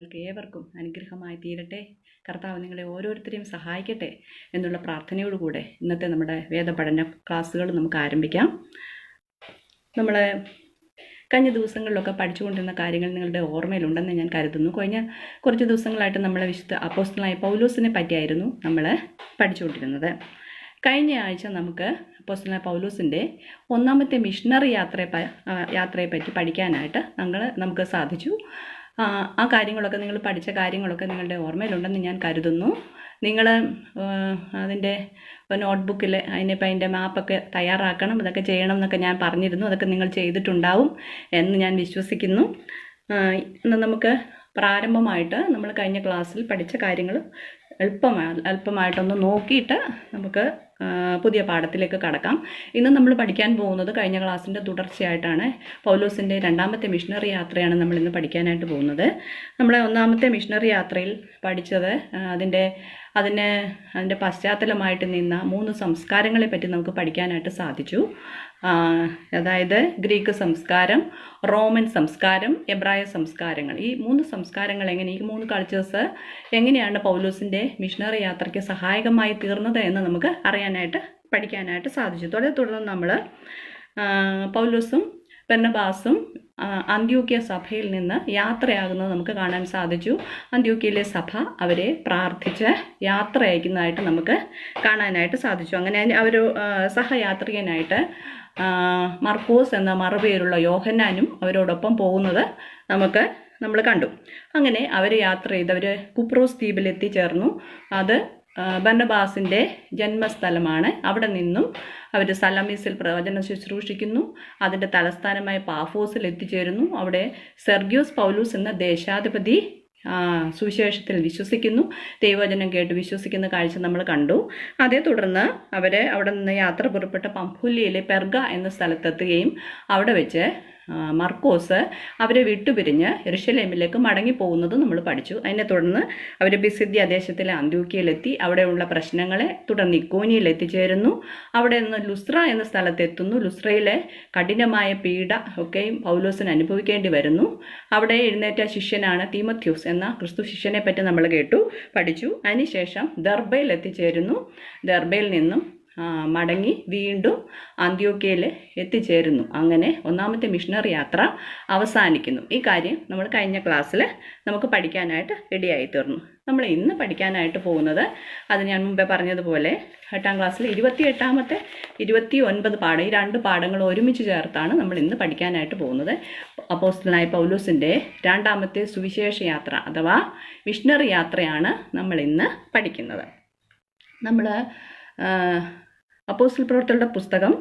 നിങ്ങൾക്ക് ഏവർക്കും അനുഗ്രഹമായി തീരട്ടെ. കർത്താവ് നിങ്ങളെ ഓരോരുത്തരെയും സഹായിക്കട്ടെ എന്നുള്ള പ്രാർത്ഥനയോടുകൂടെ ഇന്നത്തെ നമ്മുടെ വേദപഠന ക്ലാസ്സുകൾ നമുക്ക് ആരംഭിക്കാം. നമ്മൾ കഴിഞ്ഞ ദിവസങ്ങളിലൊക്കെ പഠിച്ചുകൊണ്ടിരുന്ന കാര്യങ്ങൾ നിങ്ങളുടെ ഓർമ്മയിലുണ്ടെന്ന് ഞാൻ കരുതുന്നു. കഴിഞ്ഞ കുറച്ച് ദിവസങ്ങളായിട്ട് നമ്മൾ വിശുദ്ധ അപ്പോസ്തലനായ പൗലോസിനെ പറ്റിയായിരുന്നു നമ്മൾ പഠിച്ചുകൊണ്ടിരുന്നത്. കഴിഞ്ഞ ആഴ്ച നമുക്ക് അപ്പോസ്തലനായ പൗലോസിൻ്റെ ഒന്നാമത്തെ മിഷണറി യാത്രയെപ്പറ്റി പഠിക്കാനായിട്ട് നമുക്ക് സാധിച്ചു. ആ കാര്യങ്ങളൊക്കെ നിങ്ങൾ പഠിച്ച കാര്യങ്ങളൊക്കെ നിങ്ങളുടെ ഓർമ്മയിലുണ്ടെന്ന് ഞാൻ കരുതുന്നു. നിങ്ങൾ അതിൻ്റെ നോട്ട്ബുക്കിൽ അതിൻ്റെ മാപ്പൊക്കെ തയ്യാറാക്കണം, ഇതൊക്കെ ചെയ്യണം എന്നൊക്കെ ഞാൻ പറഞ്ഞിരുന്നു. അതൊക്കെ നിങ്ങൾ ചെയ്തിട്ടുണ്ടാവും എന്ന് ഞാൻ വിശ്വസിക്കുന്നു. ഇന്ന് നമുക്ക് പ്രാരംഭമായിട്ട് നമ്മൾ കഴിഞ്ഞ ക്ലാസ്സിൽ പഠിച്ച കാര്യങ്ങൾ അല്പമായിട്ടൊന്ന് നോക്കിയിട്ട് നമുക്ക് പുതിയ പാഠത്തിലേക്ക് കടക്കാം. ഇന്ന് നമ്മൾ പഠിക്കാൻ പോകുന്നത് കഴിഞ്ഞ ക്ലാസ്സിൻ്റെ തുടർച്ചയായിട്ടാണ്. പൗലോസിൻ്റെ രണ്ടാമത്തെ മിഷണറി യാത്രയാണ് നമ്മൾ ഇന്ന് പഠിക്കാനായിട്ട് പോകുന്നത്. നമ്മളെ ഒന്നാമത്തെ മിഷണറി യാത്രയിൽ പഠിച്ചത് അതിൻ്റെ പശ്ചാത്തലമായിട്ട് നിന്ന 3 സംസ്കാരങ്ങളെ പറ്റി നമുക്ക് പഠിക്കാനായിട്ട് സാധിച്ചു. അതായത് ഗ്രീക്ക് സംസ്കാരം, റോമൻ സംസ്കാരം, എബ്രായ സംസ്കാരങ്ങൾ. ഈ 3 സംസ്കാരങ്ങൾ ഈ 3 കൾച്ചേഴ്സ് എങ്ങനെയാണ് പൗലോസിൻ്റെ മിഷണറി യാത്രയ്ക്ക് സഹായകമായി തീർന്നത് എന്ന് നമുക്ക് പഠിക്കാനായിട്ട് സാധിച്ചു. തുടർന്ന് നമ്മൾ പൗലോസും ബർന്നബാസും അന്ത്യോക്യ സഭയിൽ നിന്ന് യാത്രയാകുന്നത് നമുക്ക് കാണാൻ സാധിച്ചു. അന്ത്യോക്യയിലെ സഭ അവരെ പ്രാർത്ഥിച്ച് യാത്ര അയക്കുന്നതായിട്ട് നമുക്ക് കാണാനായിട്ട് സാധിച്ചു. അങ്ങനെ അവർ സഹയാത്രികനായിട്ട് മർക്കോസ് എന്ന മറുപേരുള്ള യോഹന്നാനും അവരോടൊപ്പം പോകുന്നത് നമ്മൾ കണ്ടു. അങ്ങനെ അവർ യാത്ര ചെയ്ത് അവർ കുപ്രോസ് ദ്വീപിൽ എത്തിച്ചേർന്നു. അത് ബർന്നബാസിൻ്റെ ജന്മസ്ഥലമാണ്. അവിടെ നിന്നും അവർ സലമീസിൽ പ്രവചനം ശുശ്രൂഷിക്കുന്നു. അതിൻ്റെ തലസ്ഥാനമായ പാഫോസിൽ എത്തിച്ചേരുന്നു. അവിടെ സെർഗ്യോസ് പൗലൂസ് എന്ന ദേശാധിപതി സുവിശേഷത്തിൽ വിശ്വസിക്കുന്നു. ദൈവവചനം കേട്ട് വിശ്വസിക്കുന്ന കാഴ്ച നമ്മൾ കണ്ടു. അതേ തുടർന്ന് അവിടെ നിന്ന് യാത്ര പുറപ്പെട്ട പംഫുല്യയിലെ പെർഗ എന്ന സ്ഥലത്തെത്തുകയും അവിടെ വെച്ച് മർക്കോസ് അവരെ വിട്ടുപിരിഞ്ഞ് യെരുശലേമിലേക്ക് മടങ്ങിപ്പോകുന്നത് നമ്മൾ പഠിച്ചു. അതിനെ തുടർന്ന് അവർ പിസിദ്യ ദേശത്തിലെ അന്ത്യോക്യയിലെത്തി. അവിടെയുള്ള പ്രശ്നങ്ങളെ തുടർന്ന് ഇക്കോനിയിൽ എത്തിച്ചേരുന്നു. അവിടെ നിന്ന് ലുസ്ത്ര എന്ന സ്ഥലത്തെത്തുന്നു. ലുസ്ത്രയിലെ കഠിനമായ പീഡ ഒക്കെയും പൗലോസിന് അനുഭവിക്കേണ്ടി വരുന്നു. അവിടെ എഴുന്നേറ്റ ശിഷ്യനാണ് തീമോഥെയോസ് എന്ന ക്രിസ്തു ശിഷ്യനെ പറ്റി നമ്മൾ പഠിച്ചു. അതിനുശേഷം ദർബയിൽ എത്തിച്ചേരുന്നു. ദർബയിൽ നിന്നും മടങ്ങി വീണ്ടും അന്ത്യോക്യയിൽ എത്തിച്ചേരുന്നു. അങ്ങനെ ഒന്നാമത്തെ മിഷണറി യാത്ര അവസാനിക്കുന്നു. ഈ കാര്യം നമ്മൾ കഴിഞ്ഞ ക്ലാസ്സിൽ നമുക്ക് പഠിക്കാനായിട്ട് റെഡിയായി തീർന്നു. നമ്മൾ ഇന്ന് പഠിക്കാനായിട്ട് പോകുന്നത് അത് ഞാൻ മുമ്പേ പറഞ്ഞതുപോലെ 8ാം ക്ലാസ്സിൽ 28ാമത്തെ 29 പാഠം, ഈ 2 പാഠങ്ങൾ ഒരുമിച്ച് ചേർത്താണ് നമ്മൾ ഇന്ന് പഠിക്കാനായിട്ട് പോകുന്നത്. അപ്പോസ്തലനായ പൗലോസിൻ്റെ രണ്ടാമത്തെ സുവിശേഷ യാത്ര അഥവാ മിഷണറി യാത്രയാണ് നമ്മൾ ഇന്ന് പഠിക്കുന്നത്. നമ്മൾ അപ്പോസ്തല പ്രവൃത്തികളുടെ പുസ്തകം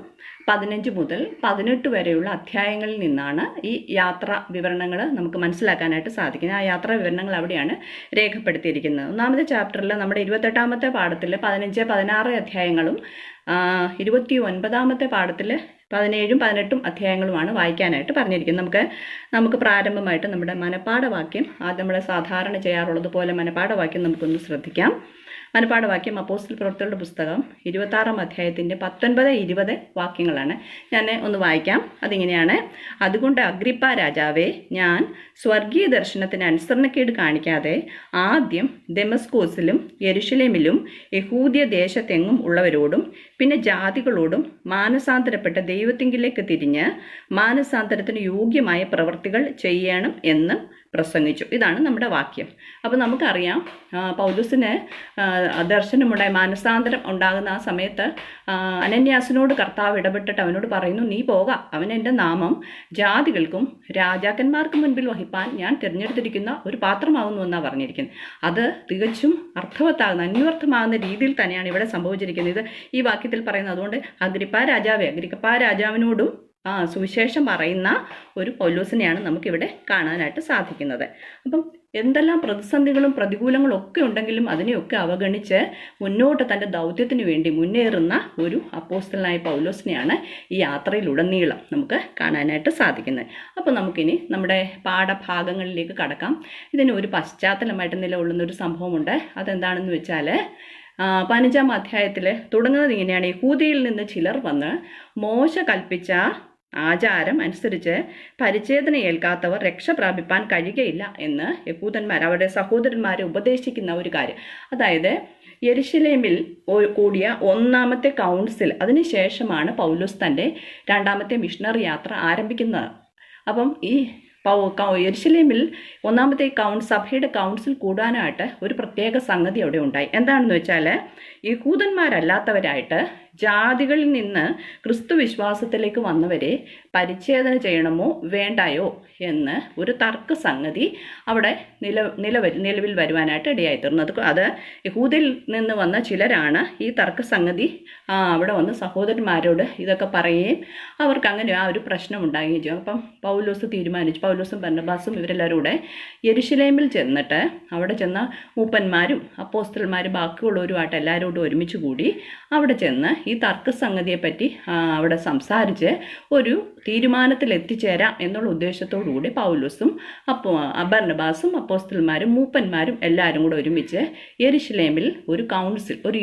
15 മുതൽ 18 വരെയുള്ള അധ്യായങ്ങളിൽ നിന്നാണ് ഈ യാത്രാ വിവരണങ്ങൾ നമുക്ക് മനസ്സിലാക്കാനായിട്ട് സാധിക്കുന്നത്. ആ യാത്രാ വിവരണങ്ങൾ അവിടെയാണ് രേഖപ്പെടുത്തിയിരിക്കുന്നത്. ഒന്നാമത്തെ ചാപ്റ്ററിൽ നമ്മുടെ 28ാമത്തെ പാഠത്തിൽ 15, 16 അധ്യായങ്ങളും 29ാമത്തെ പാഠത്തിൽ 17, 18 അധ്യായങ്ങളുമാണ് വായിക്കാനായിട്ട് പറഞ്ഞിരിക്കുന്നത്. നമുക്ക് പ്രാരംഭമായിട്ട് നമ്മുടെ മനപ്പാഠവാക്യം നമ്മൾ സാധാരണ ചെയ്യാറുള്ളത് പോലെ മനപ്പാഠവാക്യം നമുക്കൊന്ന് ശ്രദ്ധിക്കാം. മനപ്പാഠവാക്യം അപ്പോസ്തല പ്രവൃത്തികളുടെ പുസ്തകം 26ാം അധ്യായത്തിൻ്റെ 19, 20 വാക്യങ്ങളാണ്. ഞാൻ ഒന്ന് വായിക്കാം. അതിങ്ങനെയാണ്: അതുകൊണ്ട് അഗ്രിപ്പ രാജാവേ, ഞാൻ സ്വർഗീയ ദർശനത്തിന് അനുസരണക്കേട് കാണിക്കാതെ ആദ്യം ദമസ്കോസിലും യെരുശലേമിലും യഹൂദ്യ ദേശത്തെങ്ങും ഉള്ളവരോടും പിന്നെ ജാതികളോടും മാനസാന്തരപ്പെട്ട ദൈവത്തിങ്കിലേക്ക് തിരിഞ്ഞ് മാനസാന്തരത്തിന് യോഗ്യമായ പ്രവൃത്തികൾ ചെയ്യണം എന്ന് പ്രസംഗിച്ചു. ഇതാണ് നമ്മുടെ വാക്യം. അപ്പോൾ നമുക്കറിയാം, പൗലോസിന് ദർശനമുണ്ടായി മാനസാന്തരം ഉണ്ടാകുന്ന ആ സമയത്ത് അനന്യാസിനോട് കർത്താവ് ഇടപെട്ടിട്ട് അവനോട് പറയുന്നു, നീ പോകാം, അവൻ എൻ്റെ നാമം ജാതികൾക്കും രാജാക്കന്മാർക്കും മുൻപിൽ വഹിപ്പാൻ ഞാൻ തിരഞ്ഞെടുത്തിരിക്കുന്ന ഒരു പാത്രമാകുന്നു എന്നാണ് പറഞ്ഞിരിക്കുന്നത്. അത് തികച്ചും അന്വർത്ഥമാകുന്ന രീതിയിൽ തന്നെയാണ് ഇവിടെ സംഭവിച്ചിരിക്കുന്നത്. ഇത് ഈ വാക്യത്തിൽ പറയുന്നത്. അതുകൊണ്ട് അഗ്രിപ്പ രാജാവിനോടും സുവിശേഷം പറയുന്ന ഒരു പൗലോസിനെയാണ് നമുക്കിവിടെ കാണാനായിട്ട് സാധിക്കുന്നത്. അപ്പം എന്തെല്ലാം പ്രതിസന്ധികളും പ്രതികൂലങ്ങളും ഒക്കെ ഉണ്ടെങ്കിലും അതിനെയൊക്കെ അവഗണിച്ച് മുന്നോട്ട് തൻ്റെ ദൗത്യത്തിന് വേണ്ടി മുന്നേറുന്ന ഒരു അപ്പോസ്തലനായ പൗലോസിനെയാണ് ഈ യാത്രയിലുടനീളം നമുക്ക് കാണാനായിട്ട് സാധിക്കുന്നത്. അപ്പോൾ നമുക്കിനി നമ്മുടെ പാഠഭാഗങ്ങളിലേക്ക് കടക്കാം. ഇതിന് ഒരു പശ്ചാത്തലമായിട്ട് നിലകൊള്ളുന്ന ഒരു സംഭവമുണ്ട്. അതെന്താണെന്ന് വെച്ചാൽ 15ാം അധ്യായത്തിൽ തുടങ്ങുന്നത് ഇങ്ങനെയാണ്: യഹൂദയിൽ നിന്ന് ചിലർ വന്ന് മോശ കൽപ്പിച്ച ആചാരം അനുസരിച്ച് പരിച്ഛേദന ഏൽക്കാത്തവർ രക്ഷ പ്രാപിപ്പാൻ കഴിയുകയില്ല എന്ന് യഹൂദന്മാർ അവരുടെ സഹോദരന്മാരെ ഉപദേശിക്കുന്ന ഒരു കാര്യം. അതായത് യെരുശലേമിൽ കൂടിയ ഒന്നാമത്തെ കൗൺസിൽ, അതിനുശേഷമാണ് പൗലോസ് തൻ്റെ രണ്ടാമത്തെ മിഷണറി യാത്ര ആരംഭിക്കുന്നത്. അപ്പം ഈ യെരുശലേമിൽ ഒന്നാമത്തെ സഭയുടെ കൗൺസിൽ കൂടാനായിട്ട് ഒരു പ്രത്യേക സംഗതി അവിടെ ഉണ്ടായി. എന്താണെന്ന് വെച്ചാൽ യഹൂദന്മാരല്ലാത്തവരായിട്ട് ജാതികളിൽ നിന്ന് ക്രിസ്തു വിശ്വാസത്തിലേക്ക് വന്നവരെ പരിച്ഛേദന ചെയ്യണമോ വേണ്ടായോ എന്ന് ഒരു തർക്ക സംഗതി അവിടെ നിലവിൽ വരുവാനായിട്ട് ഇടയായിത്തീർന്നു. അത് യഹൂദിൽ നിന്ന് വന്ന ചിലരാണ് ഈ തർക്ക സംഗതി അവിടെ വന്ന് സഹോദരന്മാരോട് ഇതൊക്കെ പറയുകയും അവർക്ക് അങ്ങനെ ആ ഒരു പ്രശ്നം ഉണ്ടാകുകയും ചെയ്യും. അപ്പം പൗലോസും ബർന്നബാസും ഇവരെല്ലാവരും കൂടെ യെരുശലേമിൽ ചെന്നിട്ട് അവിടെ ചെന്ന മൂപ്പന്മാരും അപ്പോസ്തലന്മാരും ബാക്കിയുള്ളവരുമായിട്ട് എല്ലാവരോടും ഒരുമിച്ച് കൂടി അവിടെ ചെന്ന് ഈ തർക്കസംഗതിയെപ്പറ്റി അവിടെ സംസാരിച്ച് ഒരു തീരുമാനത്തിൽ എത്തിച്ചേരാം എന്നുള്ള ഉദ്ദേശത്തോടു കൂടി പൗലോസും ബർന്നബാസും അപ്പോസ്തലന്മാരും മൂപ്പന്മാരും എല്ലാവരും കൂടെ ഒരുമിച്ച് യെരുശലേമിൽ ഒരു കൗൺസിൽ, ഒരു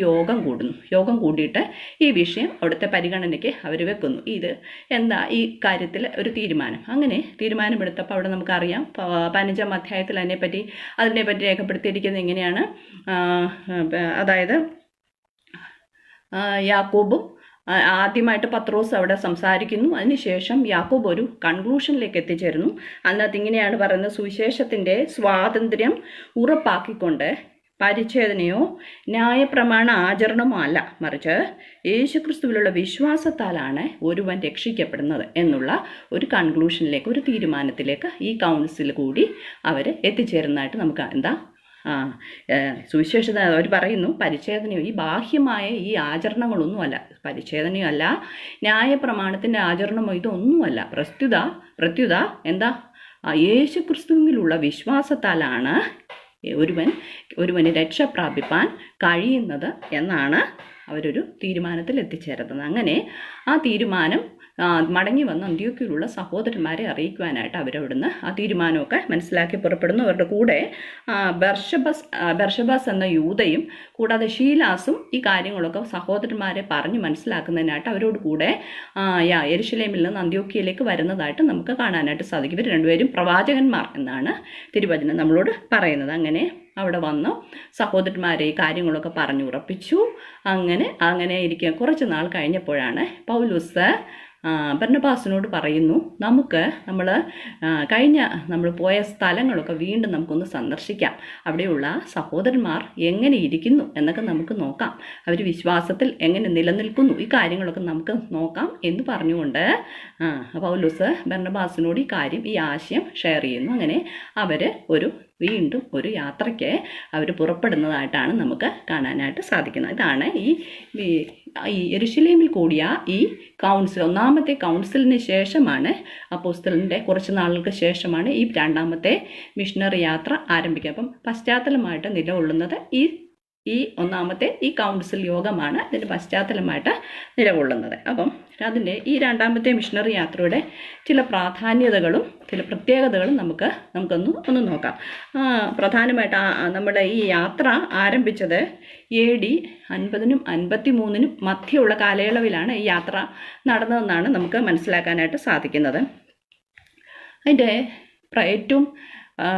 യോഗം കൂടിയിട്ട് ഈ വിഷയം അവിടുത്തെ പരിഗണനയ്ക്ക് അവർ വെക്കുന്നു. ഇത് എന്താ ഈ കാര്യത്തിൽ ഒരു തീരുമാനം. അങ്ങനെ തീരുമാനമെടുത്തപ്പോൾ അവിടെ നമുക്കറിയാം 15-ാം അധ്യായത്തിൽ അതിനെപ്പറ്റി രേഖപ്പെടുത്തിയിരിക്കുന്നത് എങ്ങനെയാണ്. അതായത് യാക്കോബും ആദ്യമായിട്ട് പത്രോസ് അവിടെ സംസാരിക്കുന്നു. അതിനുശേഷം യാക്കോബ് ഒരു കൺക്ലൂഷനിലേക്ക് എത്തിച്ചേരുന്നു. അതിനകത്ത് ഇങ്ങനെയാണ് പറയുന്നത്: സുവിശേഷത്തിൻ്റെ സ്വാതന്ത്ര്യം ഉറപ്പാക്കിക്കൊണ്ട് പരിച്ഛേദനയോ ന്യായപ്രമാണ ആചരണമോ അല്ല, മറിച്ച് യേശുക്രിസ്തുവിലുള്ള വിശ്വാസത്താലാണ് ഒരുവൻ രക്ഷിക്കപ്പെടുന്നത് എന്നുള്ള ഒരു കൺക്ലൂഷനിലേക്ക്, ഒരു തീരുമാനത്തിലേക്ക് ഈ കൗൺസിൽ കൂടി അവർ എത്തിച്ചേരുന്നതായിട്ട് നമുക്ക് സുവിശേഷത അവർ പറയുന്നു. പരിച്ഛേദനയോ ഈ ബാഹ്യമായ ഈ ആചരണങ്ങളൊന്നുമല്ല, പരിച്ഛേദനയോ അല്ല, ന്യായപ്രമാണത്തിൻ്റെ ആചരണമോ ഇതൊന്നുമല്ല. പ്രത്യുത എന്താ, യേശുക്രിസ്തുവിലുള്ള വിശ്വാസത്താലാണ് ഒരുവന് രക്ഷ പ്രാപിപ്പാൻ കഴിയുന്നത് എന്നാണ് അവരൊരു തീരുമാനത്തിൽ എത്തിച്ചേരുന്നത്. അങ്ങനെ ആ തീരുമാനം മടങ്ങി വന്ന അന്ത്യോക്യയിലുള്ള സഹോദരന്മാരെ അറിയിക്കുവാനായിട്ട് അവരവിടുന്ന് ആ തീരുമാനമൊക്കെ മനസ്സിലാക്കി പുറപ്പെടുന്നു. അവരുടെ കൂടെ ബർഷബാസ് എന്ന യൂദയും കൂടാതെ ഷീലാസും ഈ കാര്യങ്ങളൊക്കെ സഹോദരന്മാരെ പറഞ്ഞ് മനസ്സിലാക്കുന്നതിനായിട്ട് അവരോട് കൂടെ യെരുശലേമിൽ നിന്ന് അന്ത്യോക്യയിലേക്ക് വരുന്നതായിട്ട് നമുക്ക് കാണാനായിട്ട് സാധിക്കും. ഇവർ രണ്ടുപേരും പ്രവാചകന്മാർ എന്നാണ് തിരുവചനം നമ്മളോട് പറയുന്നത്. അങ്ങനെ അവിടെ വന്നു സഹോദരന്മാരെ ഈ കാര്യങ്ങളൊക്കെ പറഞ്ഞുറപ്പിച്ചു. അങ്ങനെ ഇരിക്കുക കുറച്ച് നാൾ കഴിഞ്ഞപ്പോഴാണ് പൗലോസ് ബർന്നബാസിനോട് പറയുന്നു, നമ്മൾ പോയ സ്ഥലങ്ങളൊക്കെ വീണ്ടും നമുക്കൊന്ന് സന്ദർശിക്കാം, അവിടെയുള്ള സഹോദരന്മാർ എങ്ങനെ ഇരിക്കുന്നു എന്നൊക്കെ നമുക്ക് നോക്കാം, അവർ വിശ്വാസത്തിൽ എങ്ങനെ നിലനിൽക്കുന്നു, ഈ കാര്യങ്ങളൊക്കെ നമുക്ക് നോക്കാം എന്ന് പറഞ്ഞുകൊണ്ട് പൗലോസ് ബർന്നബാസിനോട് ഈ ആശയം ഷെയർ ചെയ്യുന്നു. അങ്ങനെ അവർ വീണ്ടും ഒരു യാത്രയ്ക്ക് അവർ പുറപ്പെടുന്നതായിട്ടാണ് നമുക്ക് കാണാനായിട്ട് സാധിക്കുന്നത്. ഇതാണ് ഈ യെരുശലേമിൽ കൂടിയ ഈ കൗൺസിൽ, ഒന്നാമത്തെ കൗൺസിലിന് ശേഷമാണ്, അപ്പോസ്തലൻ്റെ കുറച്ച് നാളുകൾക്ക് ശേഷമാണ് ഈ രണ്ടാമത്തെ മിഷണറി യാത്ര ആരംഭിക്കുക. അപ്പം പശ്ചാത്തലമായിട്ട് നിലകൊള്ളുന്നത് ഈ ഒന്നാമത്തെ ഈ കൗൺസിൽ യോഗമാണ് ഇതിൻ്റെ പശ്ചാത്തലമായിട്ട് നിലകൊള്ളുന്നത്. അപ്പം ഈ രണ്ടാമത്തെ മിഷണറി യാത്രയുടെ ചില പ്രാധാന്യതകളും ചില പ്രത്യേകതകളും നമുക്കൊന്ന് നോക്കാം. പ്രധാനമായിട്ട് നമ്മുടെ ഈ യാത്ര ആരംഭിച്ചത് AD 50-നും 53-നും മധ്യയുള്ള കാലയളവിലാണ് ഈ യാത്ര നടന്നതെന്നാണ് നമുക്ക് മനസ്സിലാക്കാനായിട്ട് സാധിക്കുന്നത്. അതിൻ്റെ ഏറ്റവും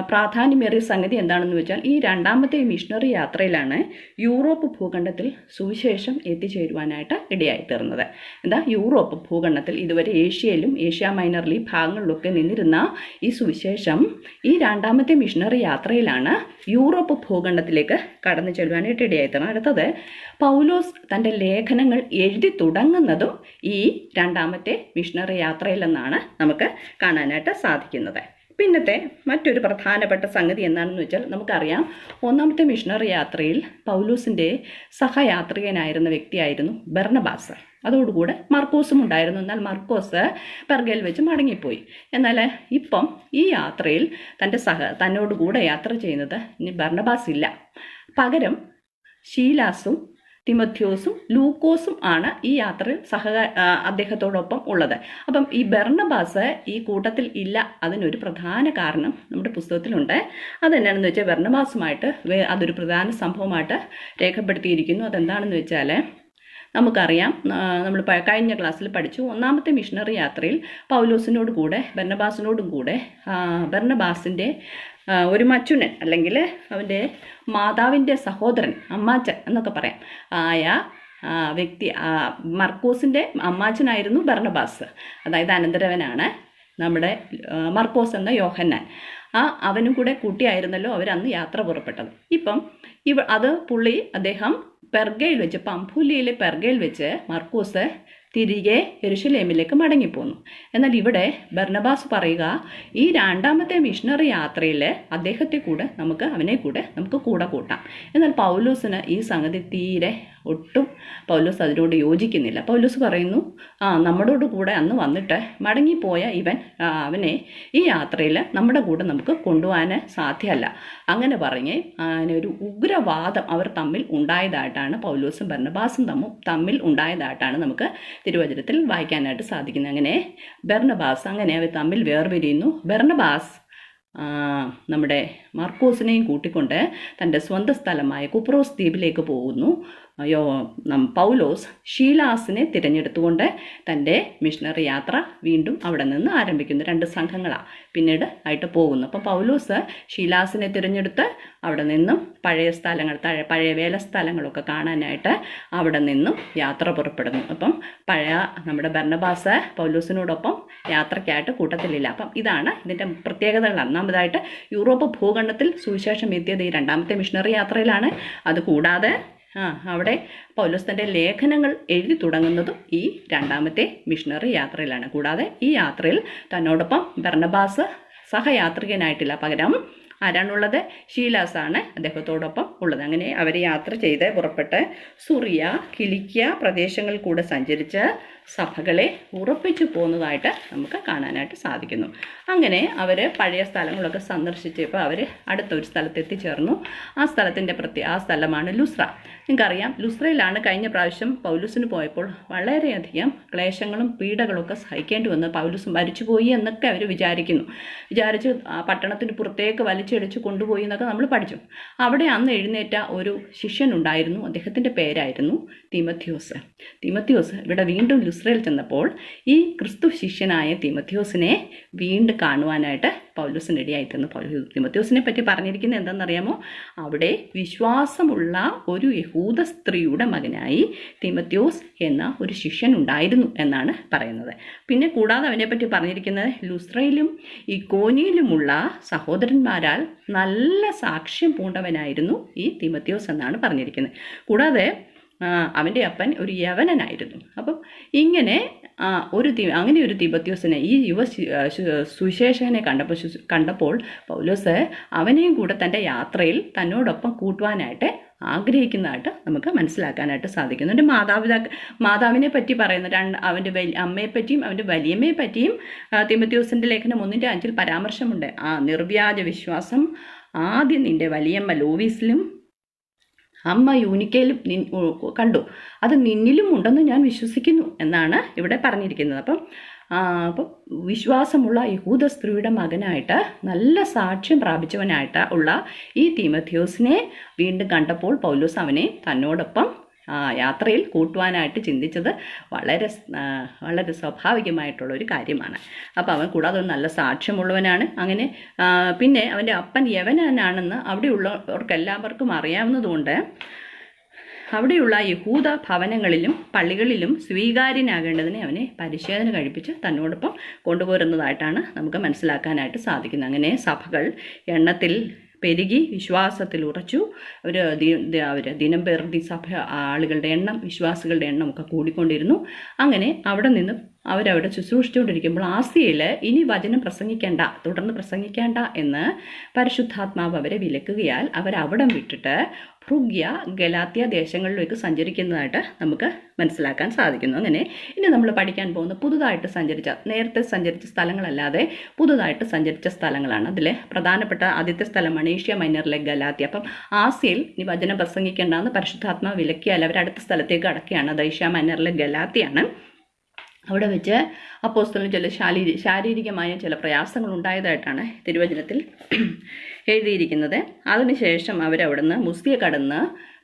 പ്രാധാന്യമേറിയ സംഗതി എന്താണെന്ന് വെച്ചാൽ ഈ രണ്ടാമത്തെ മിഷണറി യാത്രയിലാണ് യൂറോപ്പ് ഭൂഖണ്ഡത്തിൽ സുവിശേഷം എത്തിച്ചേരുവാനായിട്ട് ഇടയായിത്തീർന്നത്. യൂറോപ്പ് ഭൂഖണ്ഡത്തിൽ ഇതുവരെ ഏഷ്യയിലും ഏഷ്യ മൈനറിൽ ഈ ഭാഗങ്ങളിലൊക്കെ നിന്നിരുന്ന ഈ സുവിശേഷം ഈ രണ്ടാമത്തെ മിഷണറി യാത്രയിലാണ് യൂറോപ്പ് ഭൂഖണ്ഡത്തിലേക്ക് കടന്നു ചെല്ലുവാനായിട്ട് ഇടയായിത്തീർന്നത്. അടുത്തത് പൗലോസ് തൻ്റെ ലേഖനങ്ങൾ എഴുതി തുടങ്ങുന്നതും ഈ രണ്ടാമത്തെ മിഷണറി യാത്രയിലെന്നാണ് നമുക്ക് കാണാനായിട്ട് സാധിക്കുന്നത്. പിന്നത്തെ മറ്റൊരു പ്രധാനപ്പെട്ട സംഗതി എന്താണെന്ന് വെച്ചാൽ നമുക്കറിയാം, ഒന്നാമത്തെ മിഷണറി യാത്രയിൽ പൗലോസിൻ്റെ സഹയാത്രികനായിരുന്ന വ്യക്തിയായിരുന്നു ബർന്നബാസ്. അതോടുകൂടെ മർക്കോസും ഉണ്ടായിരുന്നു. എന്നാൽ മർക്കോസ് പെർഗയിൽ വെച്ച് മടങ്ങിപ്പോയി. എന്നാൽ ഇപ്പം ഈ യാത്രയിൽ തന്നോടുകൂടെ യാത്ര ചെയ്യുന്നത് ഇനി ബർന്നബാസ് ഇല്ല. പകരം ഷീലാസും തിമോഥെയോസും ലൂക്കോസും ആണ് ഈ യാത്രയിൽ അദ്ദേഹത്തോടൊപ്പം ഉള്ളത്. അപ്പം ഈ ബർന്നബാസ് ഈ കൂട്ടത്തിൽ ഇല്ല. അതിനൊരു പ്രധാന കാരണം നമ്മുടെ പുസ്തകത്തിലുണ്ട്. അതെന്നാണെന്ന് വെച്ചാൽ ബർന്നബാസുമായിട്ട് അതൊരു പ്രധാന സംഭവമായിട്ട് രേഖപ്പെടുത്തിയിരിക്കുന്നു. അതെന്താണെന്ന് വെച്ചാൽ നമുക്കറിയാം, നമ്മൾ കഴിഞ്ഞ ക്ലാസ്സിൽ പഠിച്ചു. ഒന്നാമത്തെ മിഷണറി യാത്രയിൽ പൗലോസിനോട് കൂടെ ബർന്നബാസിനോടും കൂടെ ബർന്നബാസിൻ്റെ ഒരു മച്ചുനൻ അല്ലെങ്കിൽ അവൻ്റെ മാതാവിൻ്റെ സഹോദരൻ, അമ്മാച്ചൻ എന്നൊക്കെ പറയാം, ആയ വ്യക്തി മർക്കോസിൻ്റെ അമ്മാച്ചനായിരുന്നു ബർന്നബാസ്. അതായത് അനന്തരവനാണ് നമ്മുടെ മർക്കോസ് എന്ന യോഹന്നാൻ. അവനും കൂടെ കൂട്ടിയായിരുന്നല്ലോ അവരന്ന് യാത്ര പുറപ്പെട്ടത്. ഇപ്പം അദ്ദേഹം പെർഗയിൽ വെച്ച്, പംഫൂലിയിലെ പെർഗയിൽ വെച്ച് മർക്കോസ് തിരികെ യെരുശലേമിലേക്ക് മടങ്ങിപ്പോന്നു. എന്നാൽ ഇവിടെ ബർന്നബാസ് പറയുക, ഈ രണ്ടാമത്തെ മിഷണറി യാത്രയിൽ അവനെ കൂടെ നമുക്ക് കൂട്ടാം. എന്നാൽ പൗലോസിന് ഈ സംഗതി തീരെ ഒട്ടും പൗലോസ് അതിനോട് യോജിക്കുന്നില്ല. പൗലോസ് പറയുന്നു, നമ്മളോട് കൂടെ അന്ന് വന്നിട്ട് മടങ്ങിപ്പോയ അവനെ ഈ യാത്രയിൽ നമ്മുടെ കൂടെ നമുക്ക് കൊണ്ടുപോകാൻ സാധ്യമല്ല. അങ്ങനെ പറഞ്ഞ് ഒരു ഉഗ്രവാദം അവർ തമ്മിൽ ഉണ്ടായതായിട്ടാണ്, പൗലോസും ബർന്നബാസും തമ്മിൽ ഉണ്ടായതായിട്ടാണ് നമുക്ക് തിരുവചനത്തിൽ വായിക്കാനായിട്ട് സാധിക്കുന്നത്. അങ്ങനെ അവർ തമ്മിൽ വേർപിരിയുന്നു. ബർന്നബാസ് നമ്മുടെ മർക്കോസിനെയും കൂട്ടിക്കൊണ്ട് തൻ്റെ സ്വന്തം സ്ഥലമായ കുപ്രോസ് ദ്വീപിലേക്ക് പോകുന്നു. പൗലോസ് ഷീലാസിനെ തിരഞ്ഞെടുത്തുകൊണ്ട് തൻ്റെ മിഷണറി യാത്ര വീണ്ടും അവിടെ നിന്ന് ആരംഭിക്കുന്നു. 2 സംഘങ്ങളാണ് പിന്നീട് ആയിട്ട് പോകുന്നു. അപ്പം പൗലോസ് ഷീലാസിനെ തിരഞ്ഞെടുത്ത് അവിടെ നിന്നും പഴയ വേലസ്ഥലങ്ങളൊക്കെ കാണാനായിട്ട് അവിടെ നിന്നും യാത്ര പുറപ്പെടുന്നു. അപ്പം നമ്മുടെ ബർന്നബാസ് പൗലോസിനോടൊപ്പം യാത്രയ്ക്കായിട്ട് കൂട്ടത്തിലില്ല. അപ്പം ഇതാണ് ഇതിൻ്റെ പ്രത്യേകതകൾ. ഒന്നാമതായിട്ട് യൂറോപ്പ് ഭൂഖണ്ഡത്തിൽ സുവിശേഷം എത്തിയത് ഈ രണ്ടാമത്തെ മിഷണറി യാത്രയിലാണ്. അതുകൂടാതെ അവിടെ പൗലോസ് തൻ്റെ ലേഖനങ്ങൾ എഴുതി തുടങ്ങുന്നതും ഈ രണ്ടാമത്തെ മിഷണറി യാത്രയിലാണ്. കൂടാതെ ഈ യാത്രയിൽ തന്നോടൊപ്പം ബർന്നബാസ് സഹയാത്രികനായിട്ടില്ല, പകരം ആരാണുള്ളത്? ഷീലാസാണ് അദ്ദേഹത്തോടൊപ്പം ഉള്ളത്. അങ്ങനെ അവർ യാത്ര ചെയ്ത് പുറപ്പെട്ട് സുറിയ, കിലിക്കിയ പ്രദേശങ്ങളിൽ കൂടെ സഞ്ചരിച്ച് സഭകളെ ഉറപ്പിച്ചു പോകുന്നതായിട്ട് നമുക്ക് കാണാനായിട്ട് സാധിക്കുന്നു. അങ്ങനെ അവർ പഴയ സ്ഥലങ്ങളൊക്കെ സന്ദർശിച്ചപ്പോൾ അവർ അടുത്തൊരു സ്ഥലത്ത് എത്തിച്ചേർന്നു. ആ സ്ഥലമാണ് ലുസ്ര. നിങ്ങൾക്കറിയാം, ലുസ്രയിലാണ് കഴിഞ്ഞ പ്രാവശ്യം പൗലോസിന് പോയപ്പോൾ വളരെയധികം ക്ലേശങ്ങളും പീഡകളൊക്കെ സഹിക്കേണ്ടി വന്ന് പൗലോസ് മരിച്ചുപോയി എന്നൊക്കെ അവർ വിചാരിച്ച് പട്ടണത്തിന് പുറത്തേക്ക് വലിച്ചടിച്ച് കൊണ്ടുപോയി എന്നൊക്കെ നമ്മൾ പഠിച്ചു. അവിടെ അന്ന് എഴുന്നേറ്റ ഒരു ശിഷ്യനുണ്ടായിരുന്നു. അദ്ദേഹത്തിൻ്റെ പേരായിരുന്നു തീമത്യോസ്. ഇവിടെ വീണ്ടും ലുസ്രയിൽ ചെന്നപ്പോൾ ഈ ക്രിസ്തു ശിഷ്യനായ തീമത്യോസിനെ വീണ്ടും കാണുവാനായിട്ട് പൗലോസിന് ഇടയായിത്തീർന്നു. തീമത്യോസിനെ പറ്റി പറഞ്ഞിരിക്കുന്നത് എന്താണെന്നറിയാമോ? അവിടെ വിശ്വാസമുള്ള ഒരു യഹൂദ സ്ത്രീയുടെ മകനായി തീമത്യോസ് എന്ന ഒരു ശിഷ്യൻ ഉണ്ടായിരുന്നു എന്നാണ് പറയുന്നത്. പിന്നെ കൂടാതെ അവനെപ്പറ്റി പറഞ്ഞിരിക്കുന്നത് ലുസ്രയിലും ഇക്കോനിയിലുമുള്ള സഹോദരന്മാരാൽ നല്ല സാക്ഷ്യം പൂണ്ടവനായിരുന്നു ഈ തീമത്യോസ് എന്നാണ് പറഞ്ഞിരിക്കുന്നത്. കൂടാതെ അവൻ്റെ അപ്പൻ ഒരു യവനനായിരുന്നു. അപ്പം ഇങ്ങനെ അങ്ങനെ ഒരു തീമത്യോസിനെ, ഈ സുവിശേഷകനെ കണ്ടപ്പോൾ പൗലോസ് അവനെയും കൂടെ തൻ്റെ യാത്രയിൽ തന്നോടൊപ്പം കൂട്ടുവാനായിട്ട് ആഗ്രഹിക്കുന്നതായിട്ട് നമുക്ക് മനസ്സിലാക്കാനായിട്ട് സാധിക്കുന്നു. എൻ്റെ മാതാവിനെ പറ്റി പറയുന്ന അവൻ്റെ അമ്മയെപ്പറ്റിയും അവൻ്റെ വലിയമ്മയെ പറ്റിയും തീമത്യോസിൻ്റെ ലേഖനം 1:5 പരാമർശമുണ്ട്. നിർവ്യാജ വിശ്വാസം ആദ്യം നിൻ്റെ വലിയമ്മ ലോവീസിലും അമ്മ യൂനിക്കയിലും കണ്ടു, അത് നിന്നിലും ഉണ്ടെന്ന് ഞാൻ വിശ്വസിക്കുന്നു എന്നാണ് ഇവിടെ പറഞ്ഞിരിക്കുന്നത്. അപ്പം വിശ്വാസമുള്ള യഹൂദ സ്ത്രീയുടെ മകനായിട്ട് നല്ല സാക്ഷ്യം പ്രാപിച്ചവനായിട്ട് ഉള്ള ഈ തീമത്യോസിനെ വീണ്ടും കണ്ടപ്പോൾ പൗലോസ് അവനെ തന്നോടൊപ്പം യാത്രയിൽ കൂട്ടുവാനായിട്ട് ചിന്തിച്ചത് വളരെ വളരെ സ്വാഭാവികമായിട്ടുള്ള ഒരു കാര്യമാണ്. അപ്പോൾ അവൻ കൂടാതെ ഒരു നല്ല സാക്ഷ്യമുള്ളവനാണ്. അങ്ങനെ പിന്നെ അവൻ്റെ അപ്പൻ യവനനാണെന്ന് അവിടെയുള്ളവർക്കെല്ലാവർക്കും അറിയാവുന്നതുകൊണ്ട് അവിടെയുള്ള യഹൂദ ഭവനങ്ങളിലും പള്ളികളിലും സ്വീകാര്യനാകേണ്ടതിനെ അവനെ പരിശോധന കഴിപ്പിച്ച് തന്നോടൊപ്പം കൊണ്ടുപോരുന്നതായിട്ടാണ് നമുക്ക് മനസ്സിലാക്കാനായിട്ട് സാധിക്കുന്നത്. അങ്ങനെ സഭകൾ എണ്ണത്തിൽ പെരുകി വിശ്വാസത്തിൽ ഉറച്ചു. അവർ ദിനം പ്രതി ആളുകളുടെ എണ്ണം, വിശ്വാസികളുടെ എണ്ണം ഒക്കെ കൂടിക്കൊണ്ടിരുന്നു. അങ്ങനെ അവിടെ നിന്ന് അവരവിടെ ശുശ്രൂഷിച്ചുകൊണ്ടിരിക്കുമ്പോൾ ആസിയയിൽ ഇനി വചനം തുടർന്ന് പ്രസംഗിക്കേണ്ട എന്ന് പരിശുദ്ധാത്മാവ് അവരെ വിലക്കുകയാൽ അവരവിടം വിട്ടിട്ട് ഫ്രുഗ്യ, ഗലാത്യ ദേശങ്ങളിലേക്ക് സഞ്ചരിക്കുന്നതായിട്ട് നമുക്ക് മനസ്സിലാക്കാൻ സാധിക്കുന്നു. അങ്ങനെ ഇനി നമ്മൾ പഠിക്കാൻ പോകുന്ന നേരത്തെ സഞ്ചരിച്ച സ്ഥലങ്ങളല്ലാതെ പുതുതായിട്ട് സഞ്ചരിച്ച സ്ഥലങ്ങളാണ്. അതിൽ പ്രധാനപ്പെട്ട ആദ്യത്തെ സ്ഥലമാണ് ഏഷ്യ മൈനറിലെ ഗലാത്യ. അപ്പം ആസിയയിൽ ഇനി വചനം പ്രസംഗിക്കേണ്ടെന്ന് പരിശുദ്ധാത്മാവ് വിലക്കിയാൽ അവരടുത്ത സ്ഥലത്തേക്ക് അടക്കുകയാണ്. അത് ഏഷ്യ മൈനറിലെ ഗലാത്യയാണ്. അവിടെ വെച്ച് അപ്പോസ്തലന് ചില ശാരീരികമായ ചില പ്രയാസങ്ങൾ ഉണ്ടായതായിട്ടാണ് തിരുവചനത്തിൽ എഴുതിയിരിക്കുന്നത്. അതിനുശേഷം അവരവിടുന്ന് മുസ്യ കടന്ന്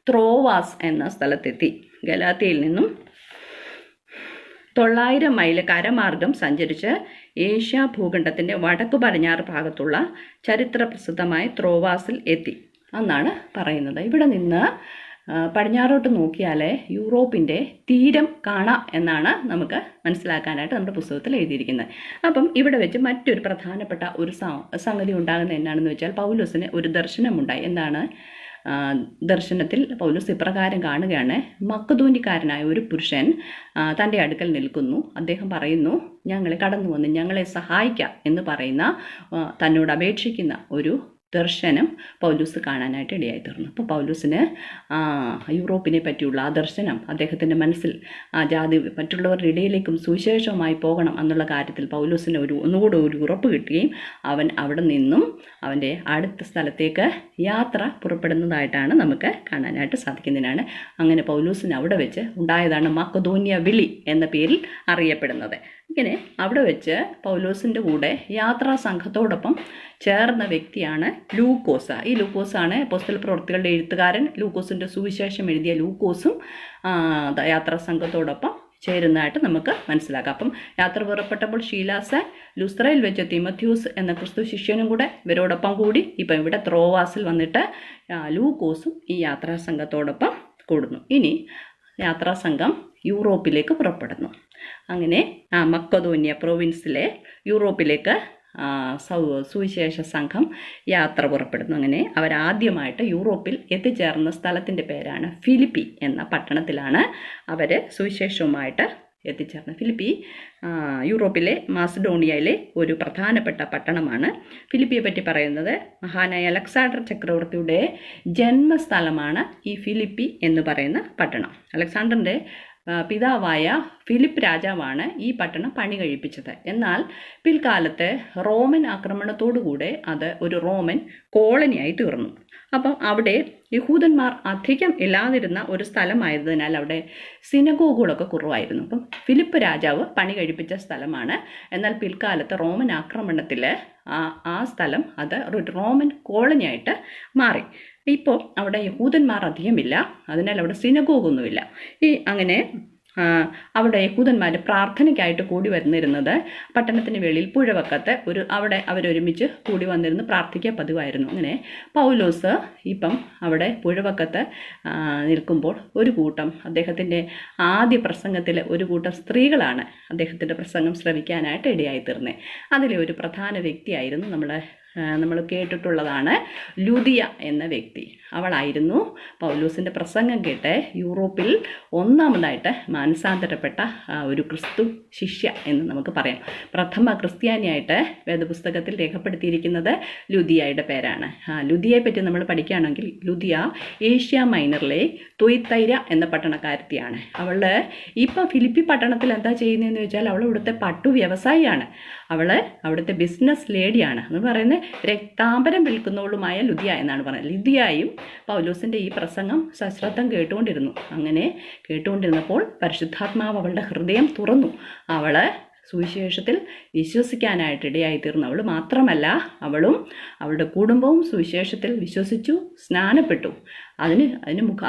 ത്രോവാസ് എന്ന സ്ഥലത്തെത്തി. ഗലാത്യയിൽ നിന്നും 900 മൈൽ കരമാർഗം സഞ്ചരിച്ച് ഏഷ്യ ഭൂഖണ്ഡത്തിൻ്റെ വടക്കു പടിഞ്ഞാറ് ഭാഗത്തുള്ള ചരിത്രപ്രസിദ്ധമായ ത്രോവാസിൽ എത്തി എന്നാണ് പറയുന്നത്. ഇവിടെ നിന്ന് പടിഞ്ഞാറോട്ട് നോക്കിയാൽ യൂറോപ്പിൻ്റെ തീരം കാണാം എന്നാണ് നമുക്ക് മനസ്സിലാക്കാനായിട്ട് നമ്മുടെ പുസ്തകത്തിൽ എഴുതിയിരിക്കുന്നത്. അപ്പം ഇവിടെ വെച്ച് മറ്റൊരു പ്രധാനപ്പെട്ട ഒരു സംഗതി ഉണ്ടാകുന്നത് എന്നാണെന്ന് വെച്ചാൽ പൗലോസിന് ഒരു ദർശനമുണ്ടായി. എന്താണ് ദർശനത്തിൽ പൗലോസ് ഇപ്രകാരം കാണുകയാണ്. മക്കദോന്യക്കാരനായ ഒരു പുരുഷൻ തൻ്റെ അടുക്കൽ നിൽക്കുന്നു. അദ്ദേഹം പറയുന്നു, ഞങ്ങളെ കടന്നു വന്ന് ഞങ്ങളെ സഹായിക്കാം എന്ന് പറയുന്ന, തന്നോട് അപേക്ഷിക്കുന്ന ഒരു ദർശനം പൗലൂസ് കാണാനായിട്ട് ഇടയായി തീർന്നു. അപ്പോൾ പൗലൂസിന് യൂറോപ്പിനെ പറ്റിയുള്ള ആ ദർശനം അദ്ദേഹത്തിൻ്റെ മനസ്സിൽ മറ്റുള്ളവരുടെ ഇടയിലേക്കും സുവിശേഷമായി പോകണം എന്നുള്ള കാര്യത്തിൽ പൗലൂസിന് ഒന്നുകൂടെ ഒരു ഉറപ്പ് കിട്ടുകയും അവൻ അവിടെ നിന്നും അവൻ്റെ അടുത്ത സ്ഥലത്തേക്ക് യാത്ര പുറപ്പെടുന്നതായിട്ടാണ് നമുക്ക് കാണാനായിട്ട് സാധിക്കുന്നതിനാണ്. അങ്ങനെ പൗലൂസിന് അവിടെ വെച്ച് ഉണ്ടായതാണ് മക്കദോന്യ വിളി എന്ന പേരിൽ അറിയപ്പെടുന്നത്. ഇങ്ങനെ അവിടെ വെച്ച് പൗലോസിൻ്റെ കൂടെ യാത്രാ സംഘത്തോടൊപ്പം ചേർന്ന വ്യക്തിയാണ് ലൂക്കോസ്. ഈ ലൂക്കോസാണ് അപ്പോസ്തല പ്രവൃത്തികളുടെ എഴുത്തുകാരൻ. ലൂക്കോസിൻ്റെ സുവിശേഷം എഴുതിയ ലൂക്കോസും യാത്രാ സംഘത്തോടൊപ്പം ചേരുന്നതായിട്ട് നമുക്ക് മനസ്സിലാക്കാം. അപ്പം യാത്ര പുറപ്പെട്ടപ്പോൾ ഷീലാസ് ലുസ്ത്രയിൽ വെച്ച് തിമോഥെയോസ് എന്ന ക്രിസ്തു ശിഷ്യനും കൂടെ ഇവരോടൊപ്പം കൂടി ഇപ്പം ഇവിടെ ത്രോവാസിൽ വന്നിട്ട് ലൂക്കോസും ഈ യാത്രാ സംഘത്തോടൊപ്പം കൂടുന്നു. ഇനി യാത്രാസംഘം യൂറോപ്പിലേക്ക് പുറപ്പെടുന്നു. അങ്ങനെ മക്കദോന്യ പ്രൊവിൻസിലെ യൂറോപ്പിലേക്ക് സുവിശേഷ സംഘം യാത്ര പുറപ്പെടുന്നു. അങ്ങനെ അവരാദ്യമായിട്ട് യൂറോപ്പിൽ എത്തിച്ചേർന്ന സ്ഥലത്തിൻ്റെ പേരാണ് ഫിലിപ്പി എന്ന പട്ടണത്തിലാണ് അവർ സുവിശേഷവുമായിട്ട് എത്തിച്ചേർന്നത്. ഫിലിപ്പി യൂറോപ്പിലെ മാസിഡോണിയയിലെ ഒരു പ്രധാനപ്പെട്ട പട്ടണമാണ്. ഫിലിപ്പിയെ പറ്റി പറയുന്നത് മഹാനായ അലക്സാണ്ടർ ചക്രവർത്തിയുടെ ജന്മസ്ഥലമാണ് ഈ ഫിലിപ്പി എന്ന് പറയുന്ന പട്ടണം. അലക്സാണ്ടറിൻ്റെ പിതാവായ ഫിലിപ്പ് രാജാവാണ് ഈ പട്ടണം പണി കഴിപ്പിച്ചത്. എന്നാൽ പിൽക്കാലത്ത് റോമൻ ആക്രമണത്തോടുകൂടെ അത് ഒരു റോമൻ കോളനിയായി തീർന്നു. അപ്പം അവിടെ യഹൂദന്മാർ അധികം ഇല്ലാതിരുന്ന ഒരു സ്ഥലമായതിനാൽ അവിടെ സിനഗോഗുകളൊക്കെ കുറവായിരുന്നു. അപ്പം ഫിലിപ്പ് രാജാവ് പണി കഴിപ്പിച്ച സ്ഥലമാണ്. എന്നാൽ പിൽക്കാലത്ത് റോമൻ ആക്രമണത്തിൽ ആ സ്ഥലം അത് ഒരു റോമൻ കോളനിയായിട്ട് മാറി. ഇപ്പോൾ അവിടെ യഹൂദന്മാർ അധികമില്ല, അതിനാൽ അവിടെ സിനഗോഗൊന്നുമില്ല. അങ്ങനെ അവിടെ യഹൂദന്മാർ പ്രാർത്ഥനയ്ക്കായിട്ട് കൂടി വന്നിരുന്നത് പട്ടണത്തിന് വെളിയിൽ പുഴവക്കത്ത് അവിടെ അവരൊരുമിച്ച് കൂടി വന്നിരുന്ന് പ്രാർത്ഥിക്കുക പതിവായിരുന്നു. അങ്ങനെ പൗലോസ് ഇപ്പം അവിടെ പുഴവക്കത്ത് നിൽക്കുമ്പോൾ ഒരു കൂട്ടം അദ്ദേഹത്തിൻ്റെ ആദ്യ പ്രസംഗത്തിൽ ഒരു കൂട്ടം സ്ത്രീകളാണ് അദ്ദേഹത്തിൻ്റെ പ്രസംഗം ശ്രവിക്കാനായിട്ട് ഇടയായി തീർന്നത്. അതിലെ ഒരു പ്രധാന വ്യക്തിയായിരുന്നു നമ്മൾ കേട്ടിട്ടുള്ളതാണ് ലുദിയ എന്ന വ്യക്തി. അവളായിരുന്നു പൗലോസിൻ്റെ പ്രസംഗം കേട്ട് യൂറോപ്പിൽ ഒന്നാമതായിട്ട് മാനസാന്തരപ്പെട്ട ഒരു ക്രിസ്തു ശിഷ്യ എന്ന് നമുക്ക് പറയാം. പ്രഥമ ക്രിസ്ത്യാനിയായിട്ട് വേദപുസ്തകത്തിൽ രേഖപ്പെടുത്തിയിരിക്കുന്നത് ലുദിയയുടെ പേരാണ്. ലുദിയയെ പറ്റി നമ്മൾ പഠിക്കുകയാണെങ്കിൽ ലുദിയ ഏഷ്യ മൈനറിലെ തുയ്തൈര എന്ന പട്ടണക്കാരത്തിയാണ്. അവൾ ഇപ്പം ഫിലിപ്പി പട്ടണത്തിൽ എന്താ ചെയ്യുന്നതെന്ന് വെച്ചാൽ അവൾ ഇവിടുത്തെ പട്ടു വ്യവസായിയാണ്. അവൾ അവിടുത്തെ ബിസിനസ് ലേഡിയാണ് എന്ന് പറയുന്നത്. രക്താംബരം വിൽക്കുന്നവളുമായ ലുദിയ എന്നാണ് പറയുന്നത്. ലുദിയായും പൗലോസിൻ്റെ ഈ പ്രസംഗം സശ്രദ്ധം കേട്ടുകൊണ്ടിരുന്നു. അങ്ങനെ കേട്ടുകൊണ്ടിരുന്നപ്പോൾ പരിശുദ്ധാത്മാവ് അവളുടെ ഹൃദയം തുറന്നു. അവൾ സുവിശേഷത്തിൽ വിശ്വസിക്കാനായിട്ട് ഇടയായി തീർന്നു. അവൾ മാത്രമല്ല, അവളും അവളുടെ കുടുംബവും സുവിശേഷത്തിൽ വിശ്വസിച്ചു, സ്നാനപ്പെട്ടു.